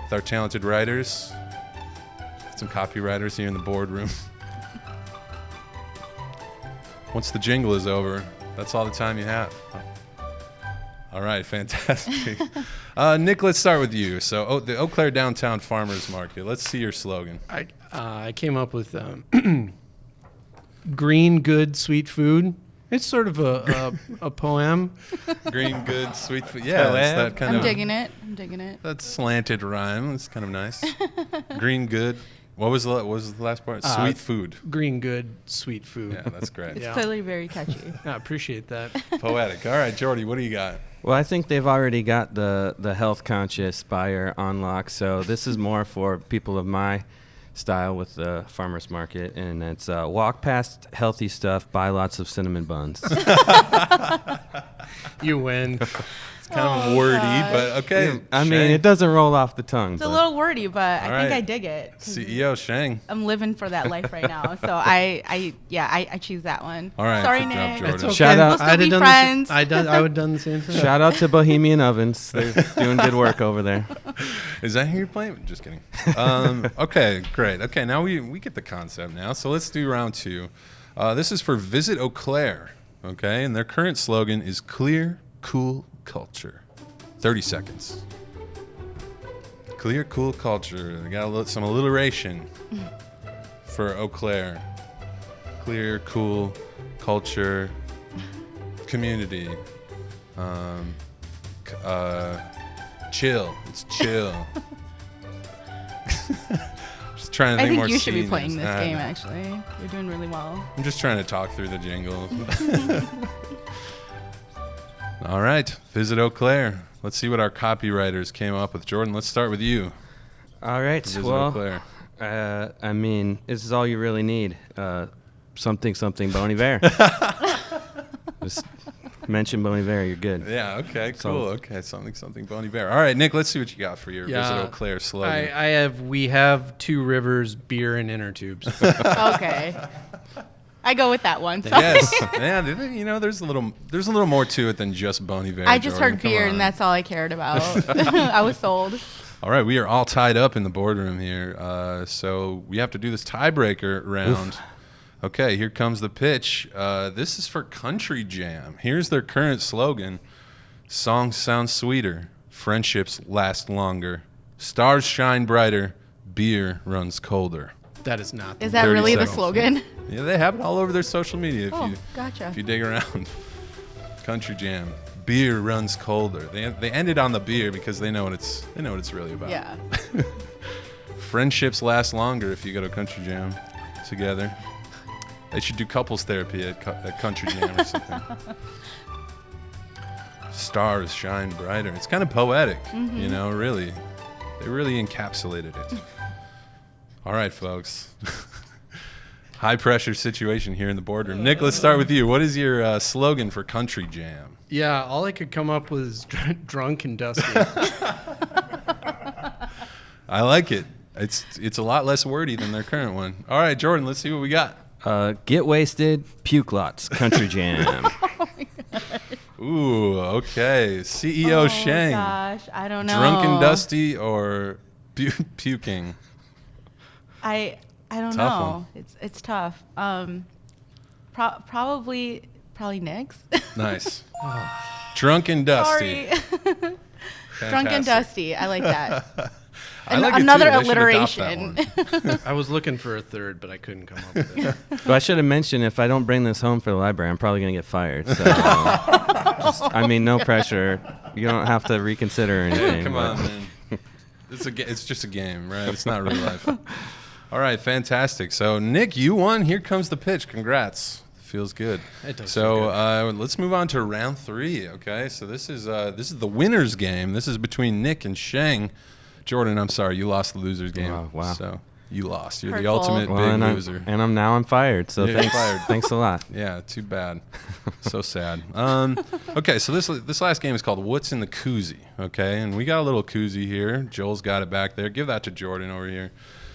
[SPEAKER 2] with our talented writers. Some copywriters here in the boardroom. Once the jingle is over, that's all the time you have. All right, fantastic. Nick, let's start with you. So the Eau Claire Downtown Farmers Market. Let's see your slogan.
[SPEAKER 5] I came up with green, good, sweet food. It's sort of a poem.
[SPEAKER 2] Green, good, sweet food. Yeah, it's that kind
[SPEAKER 3] I'm
[SPEAKER 2] of
[SPEAKER 3] digging it. I'm digging it.
[SPEAKER 2] that slanted rhyme. It's kind of nice. Green, good. What was the last part? Sweet food.
[SPEAKER 5] Green, good, sweet food.
[SPEAKER 2] Yeah, that's great.
[SPEAKER 3] It's
[SPEAKER 5] Yeah.
[SPEAKER 3] clearly very catchy.
[SPEAKER 5] I appreciate that.
[SPEAKER 2] Poetic. All right, Jordy, what do you got?
[SPEAKER 4] Well, I think they've already got the health conscious buyer on lock, so this is more for people of my style with the farmers market, and it's walk past healthy stuff, buy lots of cinnamon buns.
[SPEAKER 5] You win.
[SPEAKER 2] It's kind of wordy,
[SPEAKER 3] God.
[SPEAKER 2] but okay.
[SPEAKER 4] I mean,
[SPEAKER 2] Sheng.
[SPEAKER 4] it doesn't roll off the tongue.
[SPEAKER 3] It's a
[SPEAKER 4] but-
[SPEAKER 3] little wordy, but
[SPEAKER 2] All
[SPEAKER 3] I think
[SPEAKER 2] right.
[SPEAKER 3] I dig it. 'cause
[SPEAKER 2] CEO Sheng.
[SPEAKER 3] I'm living for that life right now. So I choose that one.
[SPEAKER 2] All right,
[SPEAKER 3] Sorry,
[SPEAKER 2] good job,
[SPEAKER 3] Nick.
[SPEAKER 2] Jordan.
[SPEAKER 5] It's okay.
[SPEAKER 4] Shout out-
[SPEAKER 3] We'll still
[SPEAKER 5] I'd
[SPEAKER 3] be
[SPEAKER 5] have done
[SPEAKER 3] friends.
[SPEAKER 5] I would have done the same thing.
[SPEAKER 4] Shout out to Bohemian Ovens. They're doing good work over there.
[SPEAKER 2] Is that who you're playing? Just kidding. Okay, great. Okay, now we get the concept now. So let's do round 2. This is for Visit Eau Claire. Okay, and their current slogan is Clear, Cool Culture. 30 seconds. Clear, cool culture. They got some alliteration for Eau Claire. Clear, cool culture, community. Chill. It's chill. Just trying to
[SPEAKER 3] I
[SPEAKER 2] think
[SPEAKER 3] think
[SPEAKER 2] more
[SPEAKER 3] you should be
[SPEAKER 2] seniors.
[SPEAKER 3] playing this
[SPEAKER 2] I
[SPEAKER 3] game,
[SPEAKER 2] know.
[SPEAKER 3] actually. You're doing really well.
[SPEAKER 2] I'm just trying to talk through the jingle. All right, Visit Eau Claire. Let's see what our copywriters came up with. Jordan, let's start with you.
[SPEAKER 4] All right.
[SPEAKER 2] Visit Eau
[SPEAKER 4] Well,
[SPEAKER 2] Claire.
[SPEAKER 4] I mean, this is all you really need. Something Bon Iver. Just mention Bon Iver, you're good.
[SPEAKER 2] Yeah, okay, cool.
[SPEAKER 4] So-
[SPEAKER 2] Okay, something Bon Iver. All right, Nick, let's see what you got for your Visit Eau Claire slogan.
[SPEAKER 5] We have 2 rivers, beer, and inner tubes.
[SPEAKER 3] Okay. I go with that one. So.
[SPEAKER 2] Yes. Yeah, you know, there's a little more to it than just Bon Iver.
[SPEAKER 3] I just
[SPEAKER 2] Jordan.
[SPEAKER 3] heard
[SPEAKER 2] Come
[SPEAKER 3] beer,
[SPEAKER 2] on.
[SPEAKER 3] and that's all I cared about. I was sold.
[SPEAKER 2] All right, we are all tied up in the boardroom here, so we have to do this tiebreaker round. Okay, here comes the pitch. This is for Country Jam. Here's their current slogan: "Songs sound sweeter, friendships last longer, stars shine brighter, beer runs colder."
[SPEAKER 5] That is not.
[SPEAKER 3] Is that really the
[SPEAKER 2] seconds.
[SPEAKER 3] slogan?
[SPEAKER 2] Yeah, they have it all over their social media.
[SPEAKER 3] Oh, gotcha.
[SPEAKER 2] If you dig around. Country Jam. Beer runs colder. They ended on the beer because they know what it's really about.
[SPEAKER 3] Yeah.
[SPEAKER 2] Friendships last longer if you go to Country Jam together. They should do couples therapy at Country Jam or something. Stars shine brighter. It's kind of poetic, you know, really. They really encapsulated it. All right, folks. High pressure situation here in the boardroom. Nick, let's start with you. What is your slogan for Country Jam?
[SPEAKER 5] Yeah, all I could come up with is drunk and dusty.
[SPEAKER 2] I like it. It's a lot less wordy than their current one. All right, Jordan, let's see what we got.
[SPEAKER 4] Get wasted, puke lots, Country Jam.
[SPEAKER 2] Ooh, okay. CEO Sheng.
[SPEAKER 3] Oh gosh, I don't know.
[SPEAKER 2] Drunk and dusty or puking?
[SPEAKER 3] I don't
[SPEAKER 2] Tough
[SPEAKER 3] know.
[SPEAKER 2] one.
[SPEAKER 3] It's tough. Probably Nick's.
[SPEAKER 2] Nice. Drunk and dusty.
[SPEAKER 3] Sorry. Drunk and dusty. I like that.
[SPEAKER 2] I like it too.
[SPEAKER 3] Another
[SPEAKER 2] They should adopt that
[SPEAKER 3] alliteration.
[SPEAKER 2] one.
[SPEAKER 5] I was looking for a third, but I couldn't come up with it.
[SPEAKER 4] But I should have mentioned, if I don't bring this home for the library, I'm probably going to get fired. So, no pressure. You don't have to reconsider or anything.
[SPEAKER 2] Come on, man. It's just a game, right? It's not real life. All right, fantastic. So, Nick, you won. Here comes the pitch. Congrats. Feels good.
[SPEAKER 5] It does
[SPEAKER 2] So
[SPEAKER 5] feel good.
[SPEAKER 2] let's move on to round 3. Okay, so this is the winners game. This is between Nick and Sheng. Jordan, I'm sorry, you lost the losers game.
[SPEAKER 4] Wow.
[SPEAKER 2] So you lost. You're the
[SPEAKER 3] Hurtful.
[SPEAKER 2] ultimate
[SPEAKER 4] Well,
[SPEAKER 2] big
[SPEAKER 4] and
[SPEAKER 2] loser.
[SPEAKER 4] I'm fired. So
[SPEAKER 2] Yeah, you're
[SPEAKER 4] thanks.
[SPEAKER 2] fired.
[SPEAKER 4] Thanks a lot.
[SPEAKER 2] Yeah, too bad. So sad. Okay, so this last game is called What's in the Koozie, okay? And we got a little koozie here. Joel's got it back there. Give that to Jordan over here.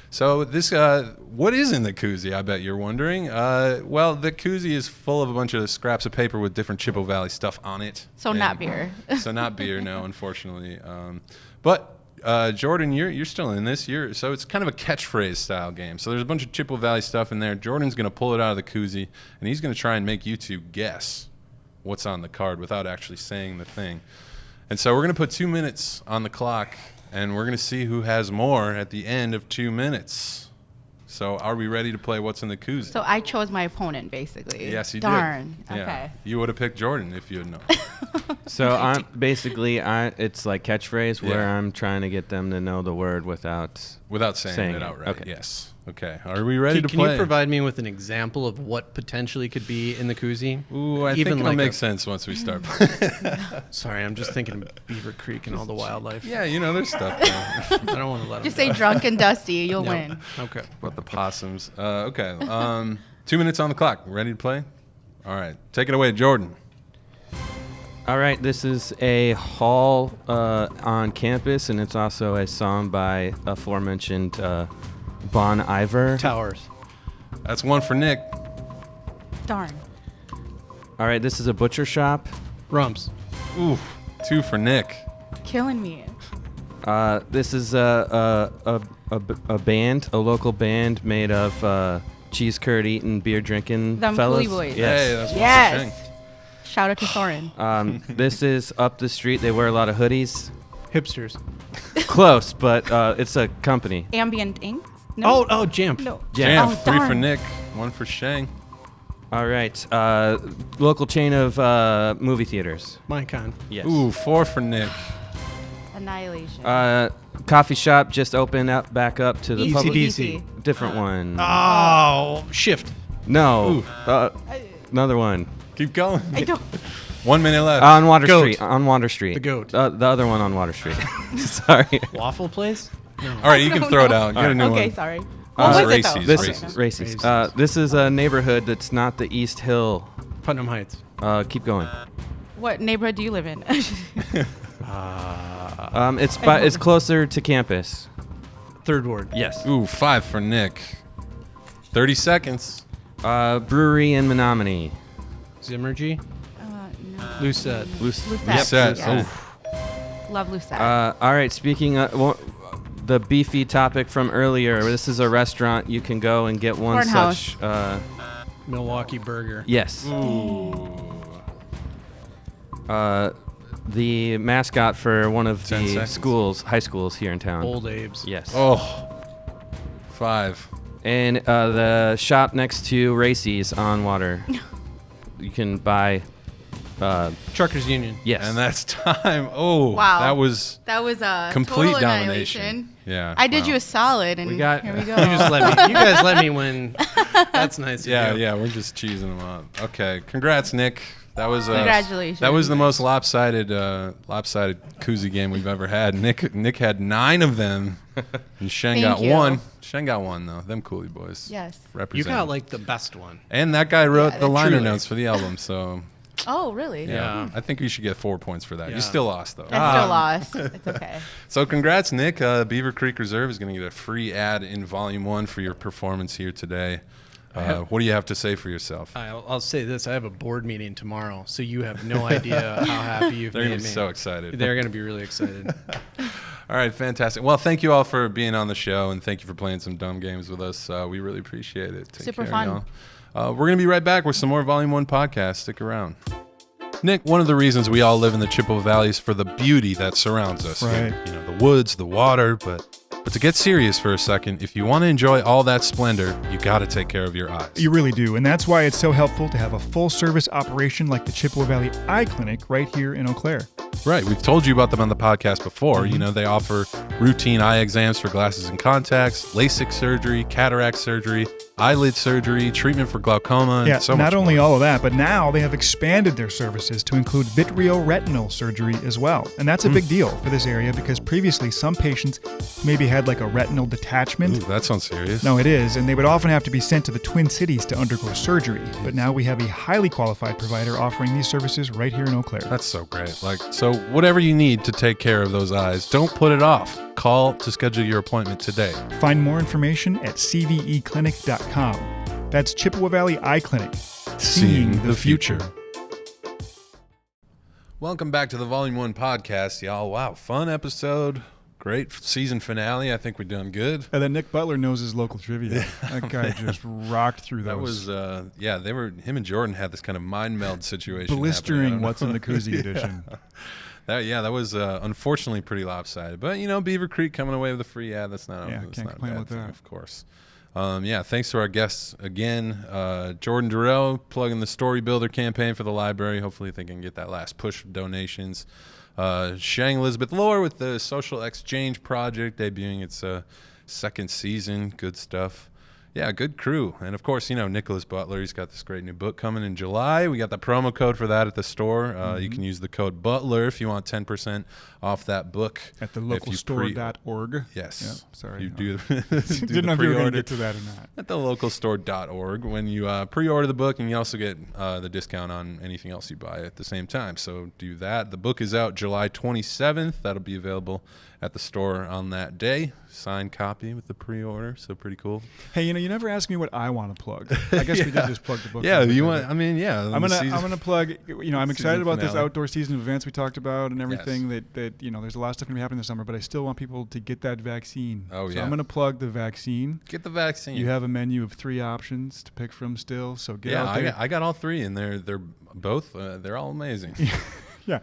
[SPEAKER 2] So this, what is in the koozie, I bet you're wondering? Well, the koozie is full of a bunch of scraps of paper with different Chippewa Valley stuff on it.
[SPEAKER 3] So not beer.
[SPEAKER 2] So not beer, no, unfortunately. But Jordan, you're still in this. So it's kind of a catchphrase style game. So there's a bunch of Chippewa Valley stuff in there. Jordan's going to pull it out of the koozie, and he's going to try and make you two guess what's on the card without actually saying the thing. And so we're going to put 2 minutes on the clock, and we're going to see who has more at the end of 2 minutes. So are we ready to play What's in the Koozie?
[SPEAKER 3] So I chose my opponent, basically.
[SPEAKER 2] Yes, you
[SPEAKER 3] Darn.
[SPEAKER 2] did. Yeah.
[SPEAKER 3] Okay.
[SPEAKER 2] You would have picked Jordan if you had known.
[SPEAKER 4] So it's like catchphrase where I'm trying to get them to know the word without
[SPEAKER 2] Saying it
[SPEAKER 4] it.
[SPEAKER 2] outright.
[SPEAKER 4] Okay.
[SPEAKER 2] Yes. Okay. Are we ready to
[SPEAKER 5] Can
[SPEAKER 2] play?
[SPEAKER 5] you provide me with an example of what potentially could be in the koozie?
[SPEAKER 2] Ooh, I
[SPEAKER 5] Even
[SPEAKER 2] think it'll
[SPEAKER 5] like
[SPEAKER 2] make
[SPEAKER 5] a-
[SPEAKER 2] sense once we start playing.
[SPEAKER 5] Sorry, I'm just thinking of Beaver Creek and all the wildlife.
[SPEAKER 2] Yeah, there's stuff there.
[SPEAKER 5] I don't want to let
[SPEAKER 3] Just
[SPEAKER 5] them
[SPEAKER 3] say drunk and dusty. You'll win.
[SPEAKER 5] Okay.
[SPEAKER 2] About the possums. Okay. 2 minutes on the clock. Ready to play? All right. Take it away, Jordan.
[SPEAKER 4] All right, this is a hall on campus, and it's also a song by aforementioned Bon Iver.
[SPEAKER 5] Towers.
[SPEAKER 2] That's one for Nick.
[SPEAKER 3] Darn.
[SPEAKER 4] All right, this is a butcher shop.
[SPEAKER 5] Rumps.
[SPEAKER 2] Ooh, 2 for Nick.
[SPEAKER 3] Killing me.
[SPEAKER 4] This is a band, a local band made of cheese curd eating, beer drinking
[SPEAKER 3] Them
[SPEAKER 4] fellas.
[SPEAKER 3] Coolie Boys.
[SPEAKER 4] Yes.
[SPEAKER 2] Hey, that's one for
[SPEAKER 3] Yes.
[SPEAKER 2] Sheng.
[SPEAKER 3] Shout out to Soren.
[SPEAKER 4] This is up the street. They wear a lot of hoodies.
[SPEAKER 5] Hipsters.
[SPEAKER 4] Close, but it's a company.
[SPEAKER 3] Ambient Ink. No.
[SPEAKER 5] Oh, Jamp.
[SPEAKER 3] No.
[SPEAKER 2] Jam.
[SPEAKER 3] Oh,
[SPEAKER 2] 3 for
[SPEAKER 3] darn.
[SPEAKER 2] Nick. 1 for Sheng.
[SPEAKER 4] All right, local chain of movie theaters.
[SPEAKER 5] Minecon.
[SPEAKER 4] Yes.
[SPEAKER 2] Ooh, 4 for Nick.
[SPEAKER 3] Annihilation.
[SPEAKER 4] Coffee shop just opened up back up to the
[SPEAKER 3] Easy
[SPEAKER 4] public.
[SPEAKER 5] DC.
[SPEAKER 4] Different one.
[SPEAKER 5] Oh, Shift.
[SPEAKER 4] No, another one.
[SPEAKER 2] Keep going.
[SPEAKER 3] I don't.
[SPEAKER 2] 1 minute left.
[SPEAKER 4] On Water
[SPEAKER 5] Goat.
[SPEAKER 4] Street. On Water Street.
[SPEAKER 5] The goat.
[SPEAKER 4] The other one on Water Street. Sorry.
[SPEAKER 5] Waffle Place? No.
[SPEAKER 2] All right, you can throw it out. Get a new
[SPEAKER 3] Okay,
[SPEAKER 2] one.
[SPEAKER 3] sorry.
[SPEAKER 2] Uh,
[SPEAKER 3] What was it
[SPEAKER 2] Racy's.
[SPEAKER 3] though?
[SPEAKER 4] This
[SPEAKER 2] Racy's.
[SPEAKER 4] is
[SPEAKER 5] Racy's.
[SPEAKER 4] racist. This is a neighborhood that's not the East Hill.
[SPEAKER 5] Putnam Heights.
[SPEAKER 4] Keep going.
[SPEAKER 3] What neighborhood do you live in?
[SPEAKER 4] It's closer to campus.
[SPEAKER 5] Third Ward.
[SPEAKER 4] Yes.
[SPEAKER 2] Ooh, 5 for Nick. 30 seconds.
[SPEAKER 4] Brewery in Menominee.
[SPEAKER 5] Zimmergy.
[SPEAKER 3] No.
[SPEAKER 5] Lucette.
[SPEAKER 3] Lucette.
[SPEAKER 2] Set.
[SPEAKER 3] Yes.
[SPEAKER 2] Ooh.
[SPEAKER 3] Love Lucette.
[SPEAKER 4] All right. Speaking of the beefy topic from earlier, this is a restaurant. You can go and get one
[SPEAKER 3] Cornhouse.
[SPEAKER 4] such.
[SPEAKER 5] Milwaukee Burger.
[SPEAKER 4] Yes.
[SPEAKER 2] Ooh.
[SPEAKER 4] The mascot for one of
[SPEAKER 2] 10
[SPEAKER 4] the
[SPEAKER 2] seconds.
[SPEAKER 4] high schools here in town.
[SPEAKER 5] Old Abe's.
[SPEAKER 4] Yes.
[SPEAKER 2] Oh. 5.
[SPEAKER 4] And the shop next to Racy's on Water. You can buy...
[SPEAKER 5] Truckers Union.
[SPEAKER 4] Yes.
[SPEAKER 2] And that's time. Oh,
[SPEAKER 3] Wow.
[SPEAKER 2] That was
[SPEAKER 3] a
[SPEAKER 2] complete
[SPEAKER 3] total
[SPEAKER 2] domination.
[SPEAKER 3] annihilation.
[SPEAKER 2] Yeah.
[SPEAKER 3] I did
[SPEAKER 2] wow.
[SPEAKER 3] you a solid, and
[SPEAKER 4] We got-
[SPEAKER 3] here we go.
[SPEAKER 5] You guys let me win. That's nice.
[SPEAKER 2] Yeah,
[SPEAKER 5] of you.
[SPEAKER 2] yeah, we're just cheesing them up. Okay, congrats, Nick. That was
[SPEAKER 3] Congratulations.
[SPEAKER 2] That was the most lopsided koozie game we've ever had. Nick had 9 of them, and Sheng
[SPEAKER 3] Thank
[SPEAKER 2] got
[SPEAKER 3] you.
[SPEAKER 2] 1. Sheng got 1 though. Them Coolie boys.
[SPEAKER 3] Yes.
[SPEAKER 5] You
[SPEAKER 2] Represent.
[SPEAKER 5] got like the best one.
[SPEAKER 2] And that guy wrote the
[SPEAKER 3] that's
[SPEAKER 2] liner
[SPEAKER 5] truly.
[SPEAKER 2] notes for the album. So
[SPEAKER 3] Oh, really?
[SPEAKER 5] Yeah.
[SPEAKER 2] I think you should get 4 points for that.
[SPEAKER 5] Yeah.
[SPEAKER 2] You still lost though.
[SPEAKER 3] I still lost. It's okay.
[SPEAKER 2] So congrats, Nick. Beaver Creek Reserve is going to get a free ad in Volume 1 for your performance here today. What do you have to say for yourself?
[SPEAKER 5] I'll say this: I have a board meeting tomorrow, so you have no idea how happy you've
[SPEAKER 2] They're
[SPEAKER 5] made
[SPEAKER 2] going to
[SPEAKER 5] me.
[SPEAKER 2] be so excited.
[SPEAKER 5] They're going to be really excited.
[SPEAKER 2] All right, fantastic. Well, thank you all for being on the show, and thank you for playing some dumb games with us. We really appreciate it. Take
[SPEAKER 3] Super
[SPEAKER 2] care,
[SPEAKER 3] fun.
[SPEAKER 2] y'all. We're going to be right back with some more Volume 1 podcasts. Stick around. Nick, one of the reasons we all live in the Chippewa Valley is for the beauty that surrounds us.
[SPEAKER 1] Right.
[SPEAKER 2] You know, the woods, the water, but to get serious for a second, if you want to enjoy all that splendor, you got to take care of your eyes.
[SPEAKER 1] You really do, and that's why it's so helpful to have a full-service operation like the Chippewa Valley Eye Clinic right here in Eau Claire.
[SPEAKER 2] Right. We've told you about them on the podcast before. You know, they offer routine eye exams for glasses and contacts, LASIK surgery, cataract surgery, eyelid surgery, treatment for glaucoma, and so much
[SPEAKER 1] not only
[SPEAKER 2] more.
[SPEAKER 1] all of that, but now they have expanded their services to include vitreoretinal surgery as well. And that's a big deal for this area because previously some patients maybe had like a retinal detachment.
[SPEAKER 2] Ooh, that sounds serious.
[SPEAKER 1] No, it is, and they would often have to be sent to the Twin Cities to undergo surgery. But now we have a highly qualified provider offering these services right here in Eau Claire.
[SPEAKER 2] That's so great. So whatever you need to take care of those eyes, don't put it off. Call to schedule your appointment today.
[SPEAKER 1] Find more information at cveclinic.com. That's Chippewa Valley Eye Clinic. Seeing the future.
[SPEAKER 2] Welcome back to the Volume 1 podcast, y'all. Wow, fun episode. Great season finale. I think we're doing good.
[SPEAKER 1] And then Nick Butler knows his local trivia. That guy just rocked through those.
[SPEAKER 2] That was, him and Jordan had this kind of mind meld situation.
[SPEAKER 1] Blistering What's in the Koozie edition.
[SPEAKER 2] That was unfortunately pretty lopsided. But, you know, Beaver Creek coming away with a free ad, that's not,
[SPEAKER 1] Yeah,
[SPEAKER 2] that's
[SPEAKER 1] can't
[SPEAKER 2] not a
[SPEAKER 1] complain
[SPEAKER 2] bad
[SPEAKER 1] with
[SPEAKER 2] thing,
[SPEAKER 1] that.
[SPEAKER 2] of course. Thanks to our guests again. Jordan Duroe plugging the Story Builder campaign for the library. Hopefully they can get that last push of donations. Sheng Elizabeth Lohr with the Social Exchange Project debuting its second season. Good stuff. Yeah, good crew. And, of course, you know, Nickolas Butler, he's got this great new book coming in July. We got the promo code for that at the store. You can use the code BUTLER if you want 10% off that book.
[SPEAKER 1] At the localstore.org.
[SPEAKER 2] Yes.
[SPEAKER 1] Yep, sorry.
[SPEAKER 2] You do,
[SPEAKER 1] Didn't know if you were going to get to that or not.
[SPEAKER 2] at the localstore.org when you pre-order the book, and you also get the discount on anything else you buy at the same time. So do that. The book is out July 27th. That'll be available at the store on that day. Signed copy with the pre-order, so pretty cool.
[SPEAKER 1] Hey, you know, you never asked me what I want to plug. I guess we did just plug the book.
[SPEAKER 2] Yeah,
[SPEAKER 1] over
[SPEAKER 2] you
[SPEAKER 1] there.
[SPEAKER 2] want? I mean, yeah.
[SPEAKER 1] I'm gonna plug. You know, I'm excited
[SPEAKER 2] Season
[SPEAKER 1] about this
[SPEAKER 2] finale.
[SPEAKER 1] outdoor season of events we talked about and everything.
[SPEAKER 2] Yes.
[SPEAKER 1] That you know, there's a lot of stuff gonna be happening this summer, but I still want people to get that vaccine.
[SPEAKER 2] Oh,
[SPEAKER 1] so
[SPEAKER 2] yeah.
[SPEAKER 1] I'm gonna plug the vaccine.
[SPEAKER 2] Get the vaccine.
[SPEAKER 1] You have a menu of 3 options to pick from still. So get out there.
[SPEAKER 2] I got all 3, and they're both they're all amazing.
[SPEAKER 1] Yeah,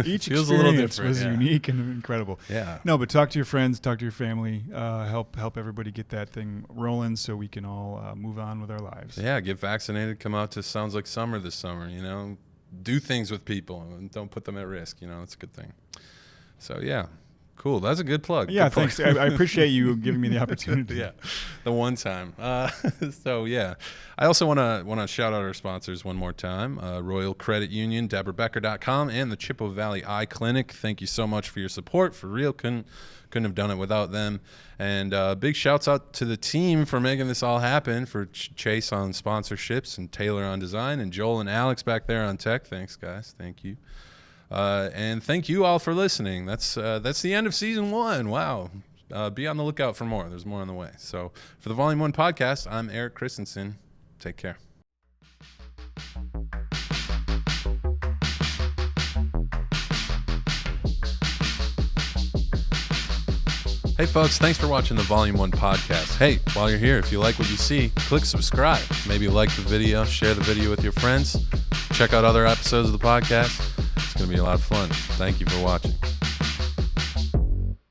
[SPEAKER 1] each
[SPEAKER 2] Feels a little
[SPEAKER 1] experience
[SPEAKER 2] different,
[SPEAKER 1] was
[SPEAKER 2] yeah.
[SPEAKER 1] unique and incredible.
[SPEAKER 2] Yeah.
[SPEAKER 1] No, but talk to your friends, talk to your family, help everybody get that thing rolling so we can all move on with our lives.
[SPEAKER 2] Yeah, get vaccinated. Come out to Sounds Like Summer this summer. You know, do things with people and don't put them at risk. You know, it's a good thing. So yeah, cool. That's a good plug.
[SPEAKER 1] Yeah,
[SPEAKER 2] Good plug.
[SPEAKER 1] thanks. I appreciate you giving me the opportunity.
[SPEAKER 2] Yeah, the one time. So yeah, I also want to shout out our sponsors one more time: Royal Credit Union, DeborahBecker.com, and the Chippewa Valley Eye Clinic. Thank you so much for your support. For real, couldn't have done it without them. And big shouts out to the team for making this all happen. For Chase on sponsorships and Taylor on design, and Joel and Alex back there on tech. Thanks, guys. Thank you. And thank you all for listening. That's the end of season 1. Wow. Be on the lookout for more. There's more on the way. So for the Volume 1 podcast, I'm Eric Christensen. Take care. Hey folks, thanks for watching the Volume 1 podcast. Hey, while you're here, if you like what you see, click subscribe. Maybe like the video, share the video with your friends. Check out other episodes of the podcast. It's going to be a lot of fun. Thank you for watching.